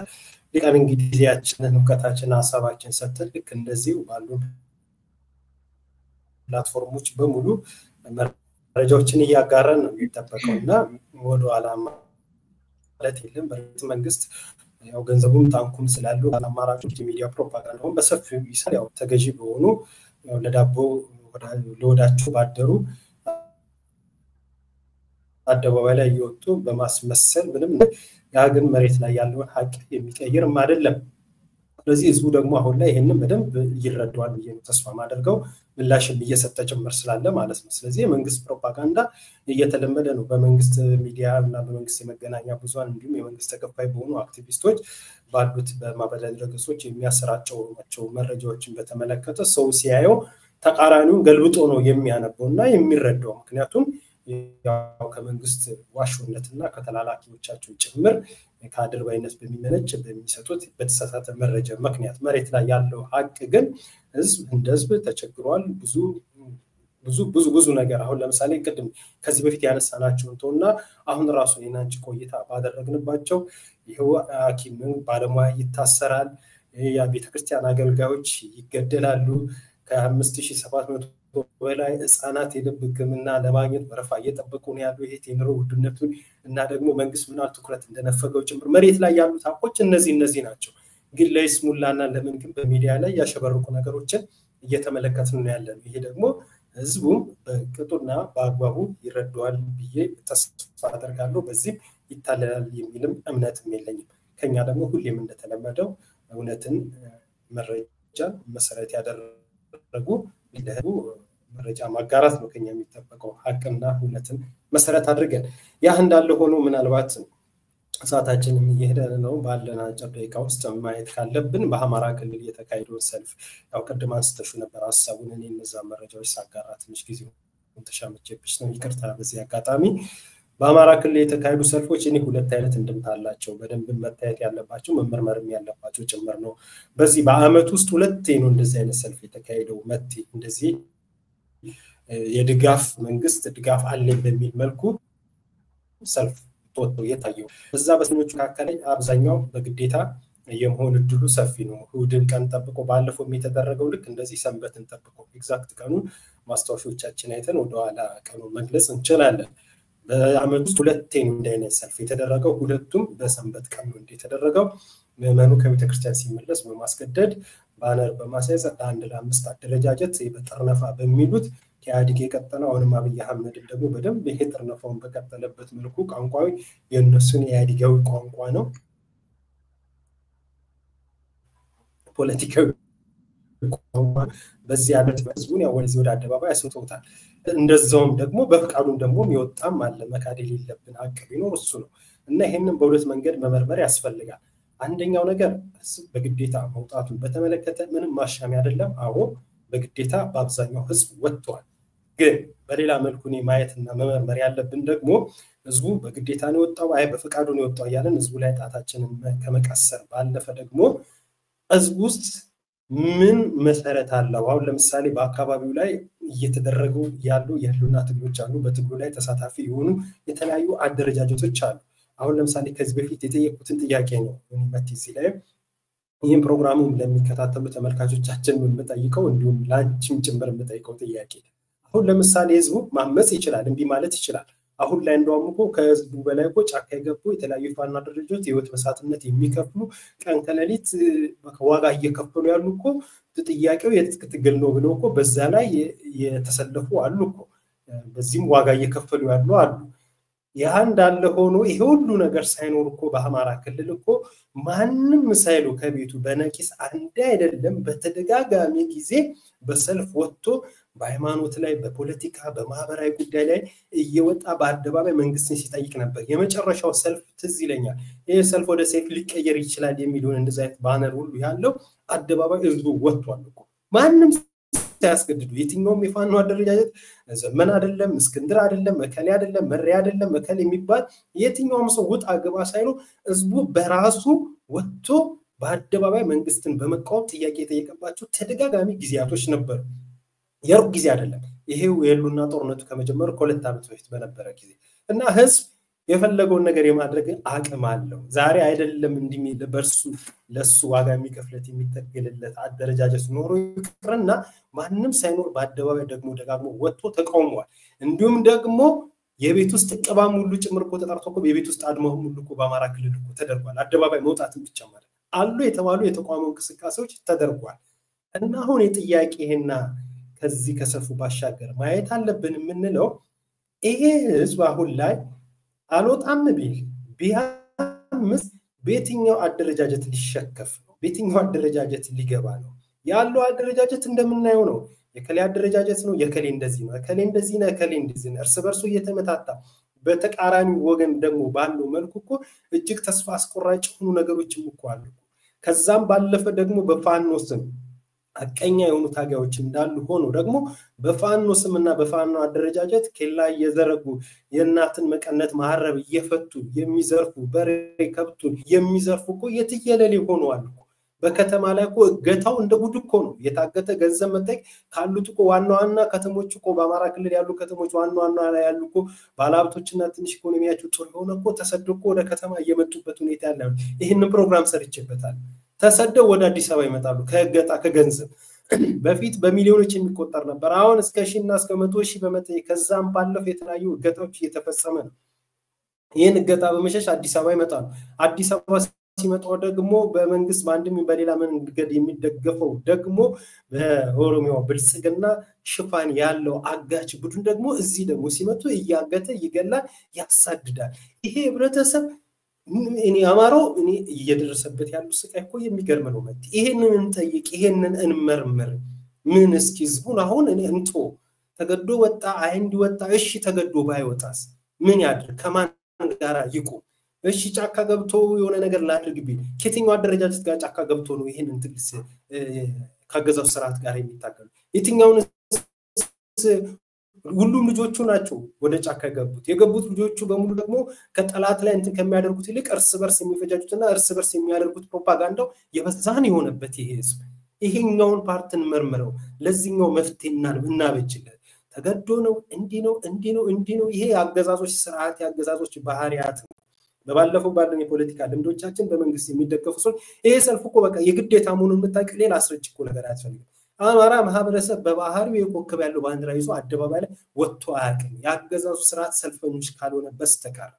ሊቃን እንግዲህ ጊዜያችንን እውቀታችንን ሀሳባችን ሰጥተን ልክ እንደዚህ ባሉ ፕላትፎርሞች በሙሉ መረጃዎችን እያጋራን ነው የሚጠበቀውና ወደ ኋላ ማለት የለም። በርግጥ መንግስት ያው ገንዘቡም ታንኩም ስላለው አማራጮች የሚዲያ ፕሮፓጋንዳውን በሰፊው ይሰራል። ያው ተገዢ በሆኑ ያው ለዳቦ ለወዳቸው ባደሩ አደባባይ ላይ እየወጡ በማስመሰል ምንም ያ ግን መሬት ላይ ያለውን ሀቅ የሚቀይርም አይደለም። ስለዚህ ህዝቡ ደግሞ አሁን ላይ ይሄንን በደንብ ይረዳዋል ብዬ ተስፋ ማደርገው ምላሽም እየሰጠ ጭምር ስላለ ማለት ነው። ስለዚህ የመንግስት ፕሮፓጋንዳ እየተለመደ ነው በመንግስት ሚዲያ እና በመንግስት የመገናኛ ብዙሃን እንዲሁም የመንግስት ተከፋይ በሆኑ አክቲቪስቶች ባሉት በማህበራዊ ድረገጾች የሚያሰራጨው መረጃዎችን በተመለከተ ሰው ሲያየው ተቃራኒውን ገልብጦ ነው የሚያነበውና የሚረዳው። ምክንያቱም ያው ከመንግስት ዋሽነትና ከተላላኪዎቻቸው ጭምር ከአድርባይነት በሚመነጭ በሚሰጡት በተሳሳተ መረጃ ምክንያት መሬት ላይ ያለው ሀቅ ግን ህዝብ እንደ ህዝብ ተቸግሯል። ብዙ ነገር አሁን ለምሳሌ ቅድም ከዚህ በፊት ያነሳናቸውን ተውና አሁን ራሱ የናንቺ ቆይታ ባደረግንባቸው ይሄው ሐኪም ባለሙያ ይታሰራል፣ ያ ቤተክርስቲያን አገልጋዮች ይገደላሉ፣ ከ5700 በላይ ህፃናት የልብ ህክምና ለማግኘት ወረፋ እየጠበቁ ነው ያሉ። ይሄ የኑሮ ውድነቱን እና ደግሞ መንግስት ምናል ትኩረት እንደነፈገው ጭምር መሬት ላይ ያሉ ታቆች እነዚህ ናቸው። ግን ለይስሙላና ለምን ግን በሚዲያ ላይ ያሸበረቁ ነገሮችን እየተመለከትን ነው ያለን። ይሄ ደግሞ ህዝቡም በቅጡና በአግባቡ ይረዳዋል ብዬ ተስፋ አደርጋለሁ። በዚህ ይታለላል የሚልም እምነትም የለኝም። ከኛ ደግሞ ሁሌም እንደተለመደው እውነትን መረጃ መሰረት ያደረጉ ለህዝቡ መረጃ ማጋራት ነው ከኛ የሚጠበቀው ሀቅና እውነትን መሰረት አድርገን። ያ እንዳለ ሆኖ ምናልባት ሰዓታችንን እየሄደ ነው ባለን አጭር ደቂቃ ውስጥ ማየት ካለብን በአማራ ክልል የተካሄደውን ሰልፍ ያው ቅድም አንስተሽው ነበር ሀሳቡን። እኔ እነዛ መረጃዎች ሳጋራ ትንሽ ጊዜ ተሻምቼብሽ ነው፣ ይቅርታ በዚህ አጋጣሚ። በአማራ ክልል የተካሄዱ ሰልፎች እኔ ሁለት አይነት እንድምታ አላቸው። በደንብ መታየት ያለባቸው መመርመርም ያለባቸው ጭምር ነው። በዚህ በአመት ውስጥ ሁለቴ ነው እንደዚህ አይነት ሰልፍ የተካሄደው። መቴ እንደዚህ የድጋፍ መንግስት ድጋፍ አለኝ በሚል መልኩ ሰልፍ ወጥቶ የታየው በዛ በሰኞቹ መካከል አብዛኛው በግዴታ የመሆን እድሉ ሰፊ ነው። እሑድን ቀን ጠብቆ ባለፈው የተደረገው ልክ እንደዚህ ሰንበትን ጠብቆ ኤግዛክት ቀኑን ማስታወሻዎቻችን አይተን ወደኋላ ቀኑን መግለጽ እንችላለን። በአመት ውስጥ ሁለቴ ነው እንደዚህ ሰልፍ የተደረገው። ሁለቱም በሰንበት ቀን ነው የተደረገው። ምዕመኑ ከቤተክርስቲያን ሲመለስ በማስገደድ ባነር በማሳየት አንድ ለአምስት አደረጃጀት በጠርነፋ በሚሉት ከኢህአዴግ የቀጠለው አሁንም አብይ አህመድ ደግሞ በደንብ ይሄ ጠርነፋውን በቀጠለበት መልኩ ቋንቋዊ የነሱን የኢህአዴጋዊ ቋንቋ ነው ፖለቲካዊ ቋንቋ በዚህ ዓመት ህዝቡን ያው ወደ አደባባይ አስወጥቶታል። እንደዛውም ደግሞ በፍቃዱም ደግሞ የሚወጣም አለ። መካድ የሌለብን ሀቅ ቢኖር እሱ ነው እና ይሄንን በሁለት መንገድ መመርመር ያስፈልጋል። አንደኛው ነገር በግዴታ መውጣቱን በተመለከተ ምንም ማሻሚ አይደለም። አዎ በግዴታ በአብዛኛው ህዝብ ወጥቷል። ግን በሌላ መልኩ ነው ማየትና መመርመር ያለብን ደግሞ ህዝቡ በግዴታ ነው የወጣው አይ በፍቃዱ ነው የወጣው ያለን ህዝቡ ላይ ጣታችንን ከመቀሰር ባለፈ ደግሞ ህዝቡ ውስጥ ምን መሰረት አለው? አሁን ለምሳሌ በአካባቢው ላይ እየተደረጉ ያሉ የህልውና ትግሎች አሉ። በትግሉ ላይ ተሳታፊ የሆኑ የተለያዩ አደረጃጀቶች አሉ። አሁን ለምሳሌ ከዚህ በፊት የጠየቁትን ጥያቄ ነው መቲሲ ላይ ይህን ፕሮግራሙን ለሚከታተሉ ተመልካቾቻችን የምጠይቀው እንዲሁም ላንቺም ጭምር የምጠይቀው ጥያቄ አሁን ለምሳሌ ህዝቡ ማመጽ ይችላል፣ እንቢ ማለት ይችላል። አሁን ላይ እንደውም እኮ ከህዝቡ በላይ እኮ ጫካ የገቡ የተለያዩ ፋኖ ድርጅቶች የህይወት መስዋዕትነት የሚከፍሉ ቀን ከሌሊት ዋጋ እየከፈሉ ያሉ እኮ ጥያቄው የትጥቅ ትግል ነው ብለው እኮ በዛ ላይ የተሰለፉ አሉ እኮ በዚህም ዋጋ እየከፈሉ ያሉ አሉ። ያ እንዳለ ሆኖ ይሄ ሁሉ ነገር ሳይኖር እኮ በአማራ ክልል እኮ ማንንም ሳይሉ ከቤቱ በነቂስ አንድ አይደለም በተደጋጋሚ ጊዜ በሰልፍ ወጥቶ በሃይማኖት ላይ በፖለቲካ በማህበራዊ ጉዳይ ላይ እየወጣ በአደባባይ መንግስትን ሲጠይቅ ነበር። የመጨረሻው ሰልፍ ትዝ ይለኛል። ይሄ ሰልፍ ወደ ሰይፍ ሊቀየር ይችላል የሚሉን እንደዛ አይነት ባነር ሁሉ ያለው አደባባይ ህዝቡ ወጥቷል እኮ ማንንም ያስገድዱ የትኛውም የፋኖ አደረጃጀት ዘመን አይደለም እስክንድር አይደለም መከሌ አይደለም መሪ አይደለም መከሌ የሚባል የትኛውም ሰው ውጣ ገባ ሳይሉ ህዝቡ በራሱ ወጥቶ በአደባባይ መንግስትን በመቃወም ጥያቄ የጠየቀባቸው ተደጋጋሚ ጊዜያቶች ነበሩ። የሩቅ ጊዜ አይደለም። ይሄው የሉና ጦርነቱ ከመጀመሩ ከ2 ዓመት በፊት በነበረ ጊዜ እና ህዝብ የፈለገውን ነገር የማድረግ አቅም አለው። ዛሬ አይደለም እንዲሚል በርሱ ለሱ ዋጋ የሚከፍለት የሚተገልለት አደረጃጀት ኖሮ ይቅርና ማንም ሳይኖር በአደባባይ ደግሞ ደጋግሞ ወጥቶ ተቃውሟል። እንዲሁም ደግሞ የቤት ውስጥ ቅባም ሁሉ ጭምር እኮ ተጠርቶ እኮ የቤት ውስጥ አድማውም ሁሉ እኮ በአማራ ክልል እኮ ተደርጓል። አደባባይ መውጣትም ብቻ ማለት አሉ የተባሉ የተቃውሞ እንቅስቃሴዎች ተደርጓል። እና አሁን የጥያቄና ከዚህ ከሰልፉ ባሻገር ማየት አለብን የምንለው ይሄ ህዝብ አሁን ላይ አልወጣም ቢል ቢያምስ በየትኛው አደረጃጀት ሊሸከፍ ነው? በየትኛው አደረጃጀት ሊገባ ነው? ያለው አደረጃጀት እንደምናየው ነው። የከሌ አደረጃጀት ነው፣ የከሌ እንደዚህ ነው፣ የከሌ እንደዚህ ነው፣ የከሌ እንደዚህ ነው። እርስ በርሱ እየተመታታ በተቃራኒ ወገን ደግሞ ባለው መልኩ እኮ እጅግ ተስፋ አስቆራጭ ሆኑ ነገሮችም እኮ አሉ። ከዛም ባለፈ ደግሞ በፋኖ ስም አቀኛ የሆኑ ታጋዮች እንዳሉ ሆኖ ደግሞ በፋኖ ስምና በፋኖ አደረጃጀት ኬላ እየዘረጉ የእናትን መቀነት ማህረብ እየፈቱ የሚዘርፉ በሬ ከብቱን የሚዘርፉ እኮ የትየለሌ ሆነዋል። በከተማ ላይ እኮ እገታው እንደ ጉድ እኮ ነው። የታገተ ገንዘብ መጠቅ ካሉት እኮ ዋና ዋና ከተሞች እኮ በአማራ ክልል ያሉ ከተሞች ዋና ዋና ላይ ያሉ እኮ ባለሀብቶችና ትንሽ ኢኮኖሚያቸው ጥሩ የሆነ እኮ ተሰደው እኮ ወደ ከተማ እየመጡበት ሁኔታ ያለ ነው። ይህንን ፕሮግራም ሰርቼበታል። ተሰደው ወደ አዲስ አበባ ይመጣሉ ከእገታ ከገንዘብ በፊት በሚሊዮኖች የሚቆጠር ነበር። አሁን እስከ 1000 እና እስከ 100,000 በመጠየቅ ከዛም ባለፈ የተለያዩ እገታዎች እየተፈጸመ ነው። ይህን እገታ በመሸሽ አዲስ አበባ ይመጣሉ። አዲስ አበባ ሲመጣው ደግሞ በመንግስት በአንድም በሌላ መንገድ የሚደገፈው ደግሞ በኦሮሚያ ብልጽግና ሽፋን ያለው አጋች ቡድን ደግሞ እዚህ ደግሞ ሲመጡ እያገተ ይገላል፣ ያሳድዳል። ይሄ ህብረተሰብ እኔ አማራው እኔ እየደረሰበት ያሉ ስቃይ እኮ የሚገርም ነው። ማለት ይሄንን እንጠይቅ፣ ይሄንን እንመርምር። ምን እስኪ ህዝቡን አሁን እኔ እንጦ ተገዶ ወጣ አይንዲ ወጣ። እሺ ተገዶ ባይወጣስ ምን ያድርግ? ከማን ጋር ይቁም? እሺ ጫካ ገብቶ የሆነ ነገር ላድርግ ቢል ከየትኛው አደረጃጀት ጋር ጫካ ገብቶ ነው ይሄንን ትግልስ ካገዛው ስርዓት ጋር የሚታገሉ? የትኛውን ሁሉም ልጆቹ ናቸው ወደ ጫካ የገቡት ልጆቹ በሙሉ ደግሞ ከጠላት ላይ እንትን ከሚያደርጉት ይልቅ እርስ በርስ የሚፈጃጁትና እርስ በርስ የሚያደርጉት ፕሮፓጋንዳው የበዛን የሆነበት ይሄ ህዝብ ይሄኛውን ፓርትን መርምረው ለዚህኛው መፍትሄና እናበጅለት። ተገዶ ነው እንዲህ ነው እንዲህ ነው እንዲህ ነው። ይሄ አገዛዞች ስርዓት ያገዛዞች ባህሪያት ነው። በባለፈው ባለን የፖለቲካ ልምዶቻችን በመንግስት የሚደገፉ ሰው ይሄ ሰልፍ እኮ በቃ የግዴታ መሆኑን የምታውቅ ሌላ አስረጅ እኮ ነገር አያስፈልግም። አማራ ማህበረሰብ በባህሪው የኮከብ ያለው ባንዲራ ይዞ አደባባይ ላይ ወጥቶ አያውቅም ያገዛዙ ስርዓት ሰልፈኞች ካልሆነ በስተቀር።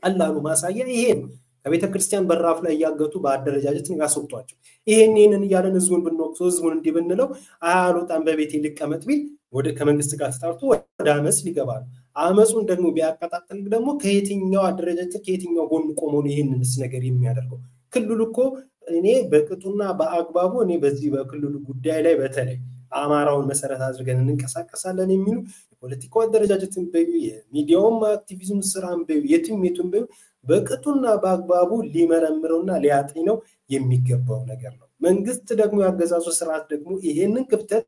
ቀላሉ ማሳያ ይሄ ነው። ከቤተ ክርስቲያን በራፍ ላይ ያገቱ በአደረጃጀት ነው ያስወጧቸው። ይሄንን እያለን ህዝቡን ብንወቅሰው ህዝቡን እንዲህ ብንለው አልወጣም በቤቴ ሊቀመጥ ቢል ወደ ከመንግስት ጋር ተጣርቶ ወደ አመጽ ሊገባ ነው። አመጹን ደግሞ ቢያቀጣጥል ደግሞ ከየትኛው አደረጃጀት ከየትኛው ጎን ቆሞ ነው ይሄንንስ ነገር የሚያደርገው? ክልሉ እኮ እኔ በቅጡና በአግባቡ እኔ በዚህ በክልሉ ጉዳይ ላይ በተለይ አማራውን መሰረት አድርገን እንንቀሳቀሳለን የሚሉ የፖለቲካው አደረጃጀትን የሚዲያውም አክቲቪዝም ስራን የትም በቅጡና በአግባቡ ሊመረምረውና ሊያጤነው የሚገባው ነገር ነው። መንግስት ደግሞ ያገዛዙ ስርዓት ደግሞ ይሄንን ክፍተት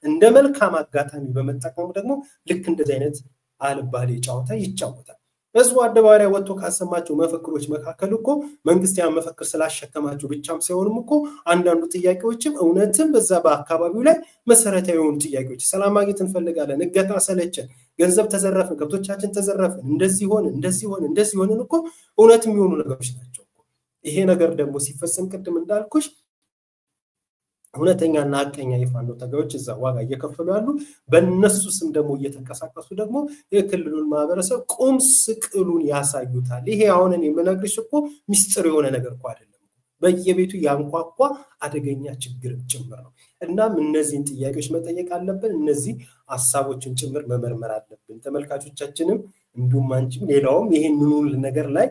እንደ መልካም አጋጣሚ በመጠቀሙ ደግሞ ልክ እንደዚህ አይነት አልባሌ ጨዋታ ይጫወታል። ህዝቡ አደባባይ ወጥቶ ካሰማቸው መፈክሮች መካከል እኮ መንግስት ያን መፈክር ስላሸከማቸው ብቻም ሳይሆንም እኮ አንዳንዱ ጥያቄዎችም እውነትም በዛ በአካባቢው ላይ መሰረታዊ የሆኑ ጥያቄዎች ሰላም ማግኘት እንፈልጋለን፣ እገታ ሰለቸን፣ ገንዘብ ተዘረፍን፣ ከብቶቻችን ተዘረፍን፣ እንደዚህ ሆነን እኮ እውነትም የሆኑ ነገሮች ናቸው። ይሄ ነገር ደግሞ ሲፈጸም ቅድም እንዳልኩሽ እውነተኛና ሐቀኛ የፋኖ ታጋዮች እዛ ዋጋ እየከፈሉ ያሉ በእነሱ ስም ደግሞ እየተንቀሳቀሱ ደግሞ የክልሉን ማህበረሰብ ቁም ስቅሉን ያሳዩታል። ይሄ አሁን እኔ የምነግርሽ እኮ ሚስጥር የሆነ ነገር እኮ አይደለም። በየቤቱ ያንኳኳ አደገኛ ችግር ጭምር ነው። እናም እነዚህን ጥያቄዎች መጠየቅ አለብን። እነዚህ ሐሳቦችን ጭምር መመርመር አለብን። ተመልካቾቻችንም እንዲሁም አንቺም ሌላውም ይሄንኑ ነገር ላይ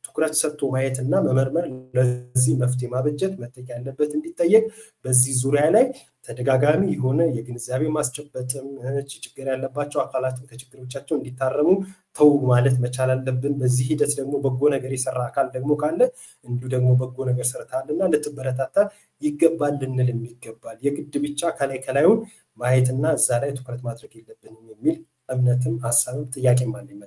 ትኩረት ሰጥቶ ማየትና መመርመር ለዚህ መፍትሄ ማበጀት መጠየቅ ያለበት እንዲጠየቅ በዚህ ዙሪያ ላይ ተደጋጋሚ የሆነ የግንዛቤ ማስጨበጥም ችግር ያለባቸው አካላትም ከችግሮቻቸው እንዲታረሙ ተው ማለት መቻል አለብን። በዚህ ሂደት ደግሞ በጎ ነገር የሰራ አካል ደግሞ ካለ እንዲሁ ደግሞ በጎ ነገር ሰርታልና ልትበረታታ ይገባል ልንል ይገባል። የግድ ብቻ ከላዩን ማየትና እዛ ላይ ትኩረት ማድረግ የለብንም የሚል እምነትም ሐሳብም ጥያቄም አለኝ።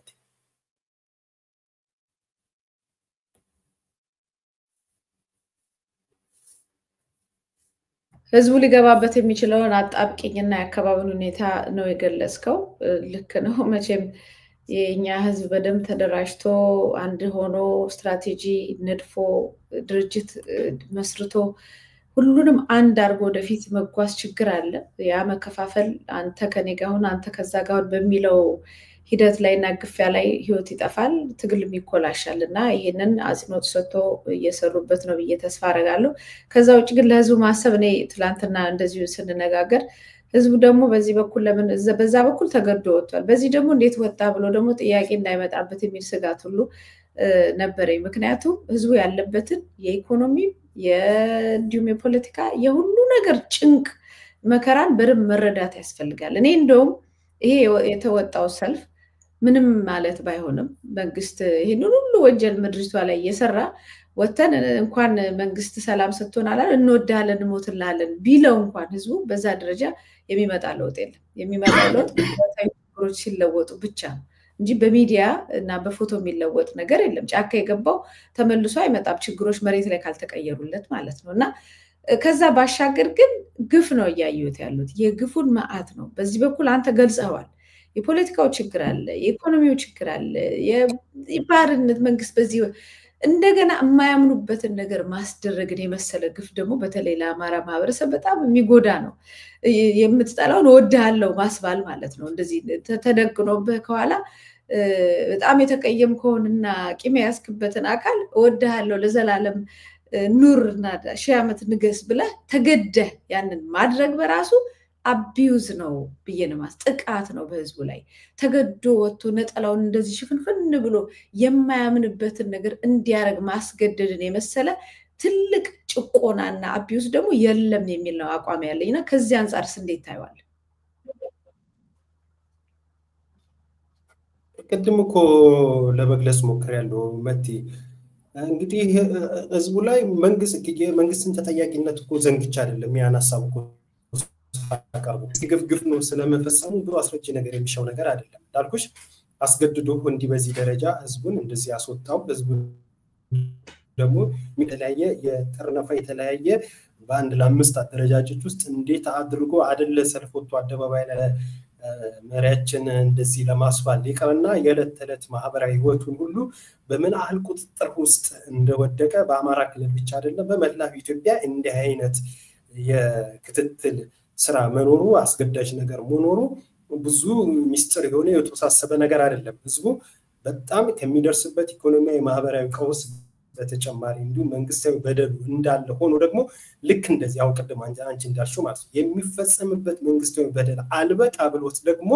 ህዝቡ ሊገባበት የሚችለውን አጣብቂኝና የአካባቢውን ሁኔታ ነው የገለጽከው። ልክ ነው። መቼም የኛ ህዝብ በደንብ ተደራጅቶ አንድ ሆኖ ስትራቴጂ ነድፎ ድርጅት መስርቶ ሁሉንም አንድ አድርጎ ወደፊት መጓዝ ችግር አለ። ያ መከፋፈል አንተ ከኔ ጋር ሁን አንተ ከዛ ጋር በሚለው ሂደት ላይና ግፊያ ላይ ህይወት ይጠፋል፣ ትግልም ይኮላሻል እና ይሄንን አጽንኦት ሰጥቶ እየሰሩበት ነው ብዬ ተስፋ አደርጋለሁ። ከዛ ውጭ ግን ለህዝቡ ማሰብ እኔ ትላንትና እንደዚሁ ስንነጋገር ህዝቡ ደግሞ በዚህ በኩል ለምን በዛ በኩል ተገዶ ወጥቷል፣ በዚህ ደግሞ እንዴት ወጣ ብሎ ደግሞ ጥያቄ እንዳይመጣበት የሚል ስጋት ሁሉ ነበረኝ። ምክንያቱም ህዝቡ ያለበትን የኢኮኖሚ እንዲሁም የፖለቲካ የሁሉ ነገር ጭንቅ መከራን በደንብ መረዳት ያስፈልጋል። እኔ እንደውም ይሄ የተወጣው ሰልፍ ምንም ማለት ባይሆንም መንግስት ይሄንን ሁሉ ወንጀል ምድሪቷ ላይ እየሰራ ወተን እንኳን መንግስት ሰላም ሰጥቶናል እንወዳለን እንሞትላለን ቢለው እንኳን ህዝቡ በዛ ደረጃ የሚመጣ ለውጥ የለም። የሚመጣ ለውጥ ነገሮች ሲለወጡ ብቻ ነው እንጂ በሚዲያ እና በፎቶ የሚለወጥ ነገር የለም። ጫካ የገባው ተመልሶ አይመጣም፣ ችግሮች መሬት ላይ ካልተቀየሩለት ማለት ነው። እና ከዛ ባሻገር ግን ግፍ ነው እያዩት ያሉት፣ የግፉን መዓት ነው። በዚህ በኩል አንተ ገልጸዋል። የፖለቲካው ችግር አለ፣ የኢኮኖሚው ችግር አለ፣ የባርነት መንግስት በዚህ እንደገና የማያምኑበትን ነገር ማስደረግን የመሰለ ግፍ ደግሞ በተለይ ለአማራ ማህበረሰብ በጣም የሚጎዳ ነው። የምትጠላውን እወድሃለሁ ማስባል ማለት ነው። እንደዚህ ተደግኖብህ ከኋላ በጣም የተቀየምከውንና ቂም ያስክበትን አካል እወድሃለሁ ለዘላለም ኑርና ሺህ ዓመት ንገስ ብለህ ተገደህ ያንን ማድረግ በራሱ አቢዩዝ ነው ብዬ ነው ጥቃት ነው በህዝቡ ላይ። ተገዶ ወጥቶ ነጠላውን እንደዚህ ሽፍንፍን ብሎ የማያምንበትን ነገር እንዲያረግ ማስገደድን የመሰለ ትልቅ ጭቆናና አቢዩዝ ደግሞ የለም የሚል ነው አቋም ያለኝና ከዚህ አንፃርስ እንዴት ታይዋል? ቅድም እኮ ለመግለጽ ሞክሬያለሁ መቲ። እንግዲህ ህዝቡ ላይ መንግስትን ተጠያቂነት እኮ ዘንግቻ አይደለም ያን ሀሳብ እኮ አቀርቡ ግፍ ነው ስለመፈጸሙ ብሎ አስረጅ ነገር የሚሻው ነገር አይደለም። እንዳልኩሽ አስገድዶ እንዲህ በዚህ ደረጃ ህዝቡን እንደዚህ ያስወጣው ህዝቡ ደግሞ የተለያየ የጠርነፋ የተለያየ በአንድ ለአምስት አደረጃጀት ውስጥ እንዴት አድርጎ አይደለ ሰልፍ ወጥቶ አደባባይ ላይ መሪያችን እንደዚህ ለማስባል ይቀርና የዕለት ተዕለት ማህበራዊ ህይወቱን ሁሉ በምን ያህል ቁጥጥር ውስጥ እንደወደቀ በአማራ ክልል ብቻ አይደለም በመላው ኢትዮጵያ እንዲህ አይነት የክትትል ስራ መኖሩ አስገዳጅ ነገር መኖሩ ብዙ ሚስጥር የሆነ የተወሳሰበ ነገር አይደለም። ህዝቡ በጣም ከሚደርስበት ኢኮኖሚያዊ ማህበራዊ ቀውስ በተጨማሪ እንዲሁም መንግስታዊ በደሉ እንዳለ ሆኖ ደግሞ ልክ እንደዚህ አሁን ቅድም አንቺ እንዳልሽው ማለት ነው የሚፈጸምበት መንግስታዊ በደል አልበቃ ብሎት ደግሞ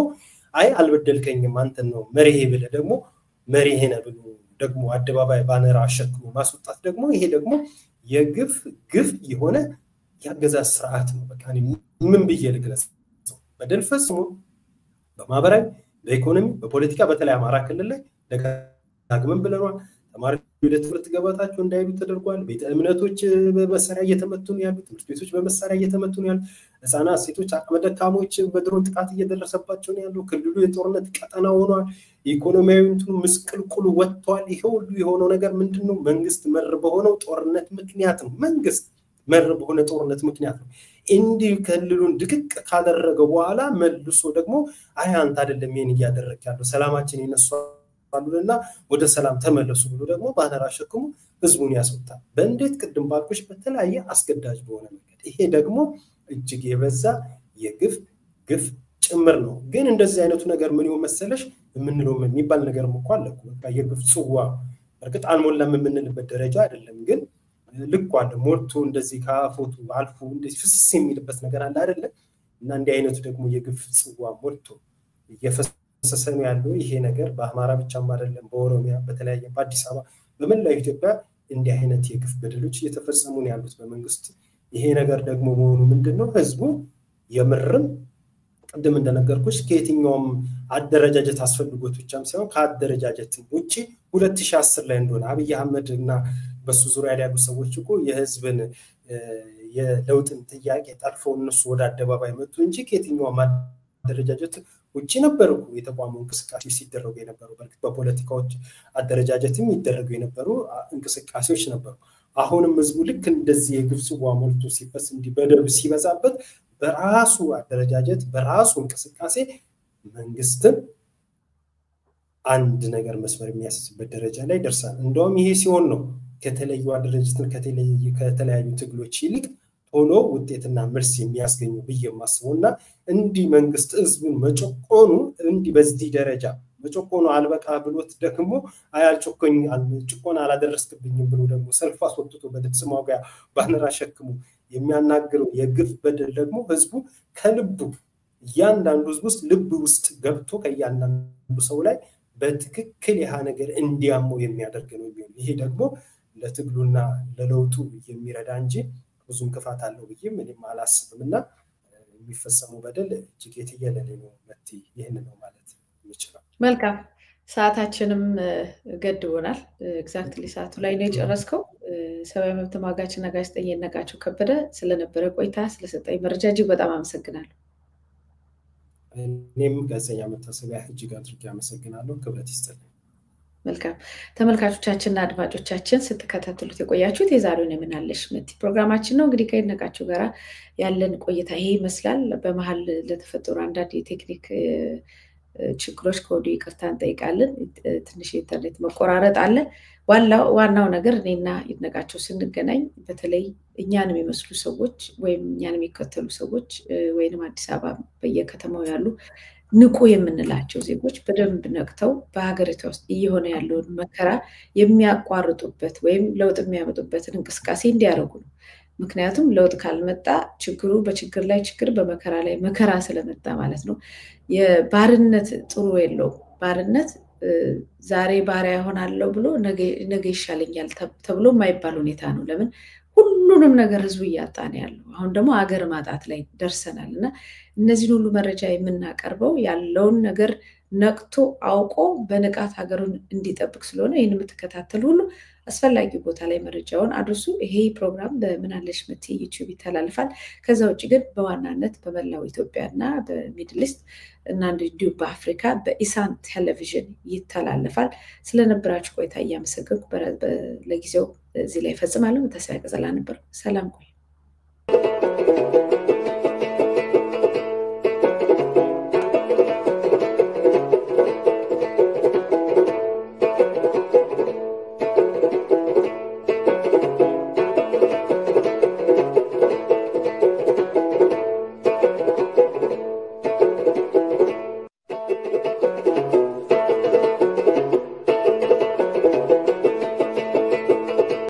አይ አልበደልከኝም አንተን ነው መሪሄ ብለህ ደግሞ መሪሄ ነህ ብሎ ደግሞ አደባባይ ባነር አሸክሞ ማስወጣት ደግሞ ይሄ ደግሞ ግፍ የሆነ ያገዛዝ ስርዓት ነው። በቃ ምን ብዬ ልግለጽ? በደል ፈጽሞ በማህበራዊ በኢኮኖሚ በፖለቲካ በተለይ አማራ ክልል ላይ ደጋግመን ብለናል። ተማሪዎች ወደ ትምህርት ገበታቸው እንዳይሉ ተደርጓል። ቤተ እምነቶች በመሳሪያ እየተመቱ ነው ያሉት፣ ትምህርት ቤቶች በመሳሪያ እየተመቱ ነው ያሉት፣ ህፃናት ሴቶች አቅመ ደካሞች በድሮን ጥቃት እየደረሰባቸው ነው ያለው። ክልሉ የጦርነት ቀጠና ሆኗል። ኢኮኖሚያዊ እንትኑ ምስቅልቁሉ ወጥቷል። ይሄ ሁሉ የሆነው ነገር ምንድነው? መንግስት መር በሆነው ጦርነት ምክንያት ነው። መንግስት መር በሆነ ጦርነት ምክንያት ነው። እንዲህ ክልሉን ድቅቅ ካደረገ በኋላ መልሶ ደግሞ አይ አንተ አይደለም ይሄን እያደረክ ያለው ሰላማችን ይነሳሉና ወደ ሰላም ተመለሱ ብሎ ደግሞ ባነር አሸክሙ ህዝቡን ያስወጣል። በእንዴት ቅድም ባልኩሽ በተለያየ አስገዳጅ በሆነ መንገድ ይሄ ደግሞ እጅግ የበዛ ግፍ ጭምር ነው። ግን እንደዚህ አይነቱ ነገር ምን ይሆን መሰለሽ የምንለው የሚባል ነገር እንኳን አለ እኮ በቃ የግፍ ጽዋ እርግጥ አልሞላም የምንልበት ደረጃ አይደለም። ግን ልክ አለ ሞልቶ እንደዚህ ካፎቱ አልፎ እንደዚህ ፍስስ የሚልበት ነገር አለ አይደለ? እና እንዲህ አይነቱ ደግሞ የግፍ ጽዋ ሞልቶ እየፈሰሰ ነው ያለው። ይሄ ነገር በአማራ ብቻም አይደለም በኦሮሚያ በተለያየ በአዲስ አበባ በመላው ኢትዮጵያ እንዲህ አይነት የግፍ በደሎች እየተፈጸሙ ነው ያሉት በመንግስት። ይሄ ነገር ደግሞ መሆኑ ምንድነው? ህዝቡ የምርም ቅድም እንደነገርኩሽ ከየትኛውም አደረጃጀት አስፈልጎት ብቻም ሳይሆን ከአደረጃጀት ውጪ 2010 ላይ እንደሆነ አብይ አህመድ እና በሱ ዙሪያ ያሉ ሰዎች እኮ የህዝብን የለውጥን ጥያቄ ጠልፈው እነሱ ወደ አደባባይ መጡ እንጂ ከየትኛውም አደረጃጀት ውጪ ነበሩ የተቋሙ እንቅስቃሴ ሲደረጉ የነበሩ። በፖለቲካዎች አደረጃጀትም ይደረጉ የነበሩ እንቅስቃሴዎች ነበሩ። አሁንም ህዝቡ ልክ እንደዚህ የግፍ ጽዋ ሞልቶ ሲፈስ እንዲህ በደል ሲበዛበት በራሱ አደረጃጀት በራሱ እንቅስቃሴ መንግስትን አንድ ነገር መስመር የሚያስይዝበት ደረጃ ላይ ደርሳል። እንደውም ይሄ ሲሆን ነው ከተለዩ አደረጃጀትን ከተለያዩ ትግሎች ይልቅ ቶሎ ውጤትና መልስ የሚያስገኙ ብዬ የማስበውና እንዲህ መንግስት ህዝቡን መጨቆኑ እንዲህ በዚህ ደረጃ መጨቆኑ አልበቃ ብሎት ደግሞ አያልጨቆኝ ጭቆና አላደረስክብኝም ብሎ ደግሞ ሰልፍ አስወጥቶ በድምጽ ማውያ ባነር አሸክሙ የሚያናግረው የግፍ በደል ደግሞ ህዝቡ ከልቡ እያንዳንዱ ህዝብ ውስጥ ልብ ውስጥ ገብቶ ከእያንዳንዱ ሰው ላይ በትክክል ያ ነገር እንዲያመው የሚያደርግ ነው የሚሆነው። ይሄ ደግሞ ለትግሉና ለለውጡ የሚረዳ እንጂ ብዙም ክፋት አለው ብዬ ምንም አላስብምና የሚፈጸመው በደል እጅግ የትየለለ ነው። መጥቲ ይሄን ነው ማለት የምችለው። መልካም ሰዓታችንም ገድቦናል። ኤግዛክትሊ ሰዓቱ ላይ ነው የጨረስከው። ሰብአዊ መብት ተሟጋችና ጋዜጠኛ ይድነቃቸው ከበደ ስለነበረ ቆይታ ስለሰጠኝ መረጃ እጅግ በጣም አመሰግናለሁ። እኔም ጋዜጠኛ መታሰቢያ እጅግ አድርጌ አመሰግናለሁ። ክብረት ይስጥልኝ። መልካም ተመልካቾቻችንና አድማጮቻችን ስትከታተሉት የቆያችሁት የዛሬውን የምናለሽ መቲ ፕሮግራማችን ነው። እንግዲህ ከይድነቃቸው ጋር ያለን ቆይታ ይሄ ይመስላል። በመሃል ለተፈጠሩ አንዳንድ የቴክኒክ ችግሮች ከወዲሁ ይቅርታ እንጠይቃለን። ትንሽ የኢንተርኔት መቆራረጥ አለ። ዋናው ነገር እኔና ይድነቃቸው ስንገናኝ በተለይ እኛን የሚመስሉ ሰዎች ወይም እኛን የሚከተሉ ሰዎች ወይንም አዲስ አበባ በየከተማው ያሉ ንቁ የምንላቸው ዜጎች በደንብ ነቅተው በሀገሪቷ ውስጥ እየሆነ ያለውን መከራ የሚያቋርጡበት ወይም ለውጥ የሚያመጡበትን እንቅስቃሴ እንዲያደርጉ ነው። ምክንያቱም ለውጥ ካልመጣ ችግሩ በችግር ላይ ችግር በመከራ ላይ መከራ ስለመጣ ማለት ነው። የባርነት ጥሩ የለውም። ባርነት ዛሬ ባሪያ ይሆናለሁ ብሎ ነገ ይሻለኛል ተብሎ የማይባል ሁኔታ ነው። ለምን ሁሉንም ነገር ህዝቡ እያጣ ነው ያለው። አሁን ደግሞ ሀገር ማጣት ላይ ደርሰናል እና እነዚህን ሁሉ መረጃ የምናቀርበው ያለውን ነገር ነቅቶ አውቆ በንቃት ሀገሩን እንዲጠብቅ ስለሆነ ይህን የምትከታተሉ ሁሉ አስፈላጊ ቦታ ላይ መረጃውን አድርሱ። ይሄ ፕሮግራም በምናለሽ መቲ ዩቲዩብ ይተላልፋል። ከዛ ውጭ ግን በዋናነት በመላው ኢትዮጵያና በሚድል ኢስት እና እንዲሁም በአፍሪካ በኢሳን ቴሌቪዥን ይተላልፋል። ስለነበራችሁ ቆይታ እያመሰገንኩ ለጊዜው እዚህ ላይ ፈጽማለሁ። ተስፋዬ ቀጸላ ነበር። ሰላም ቆዩ።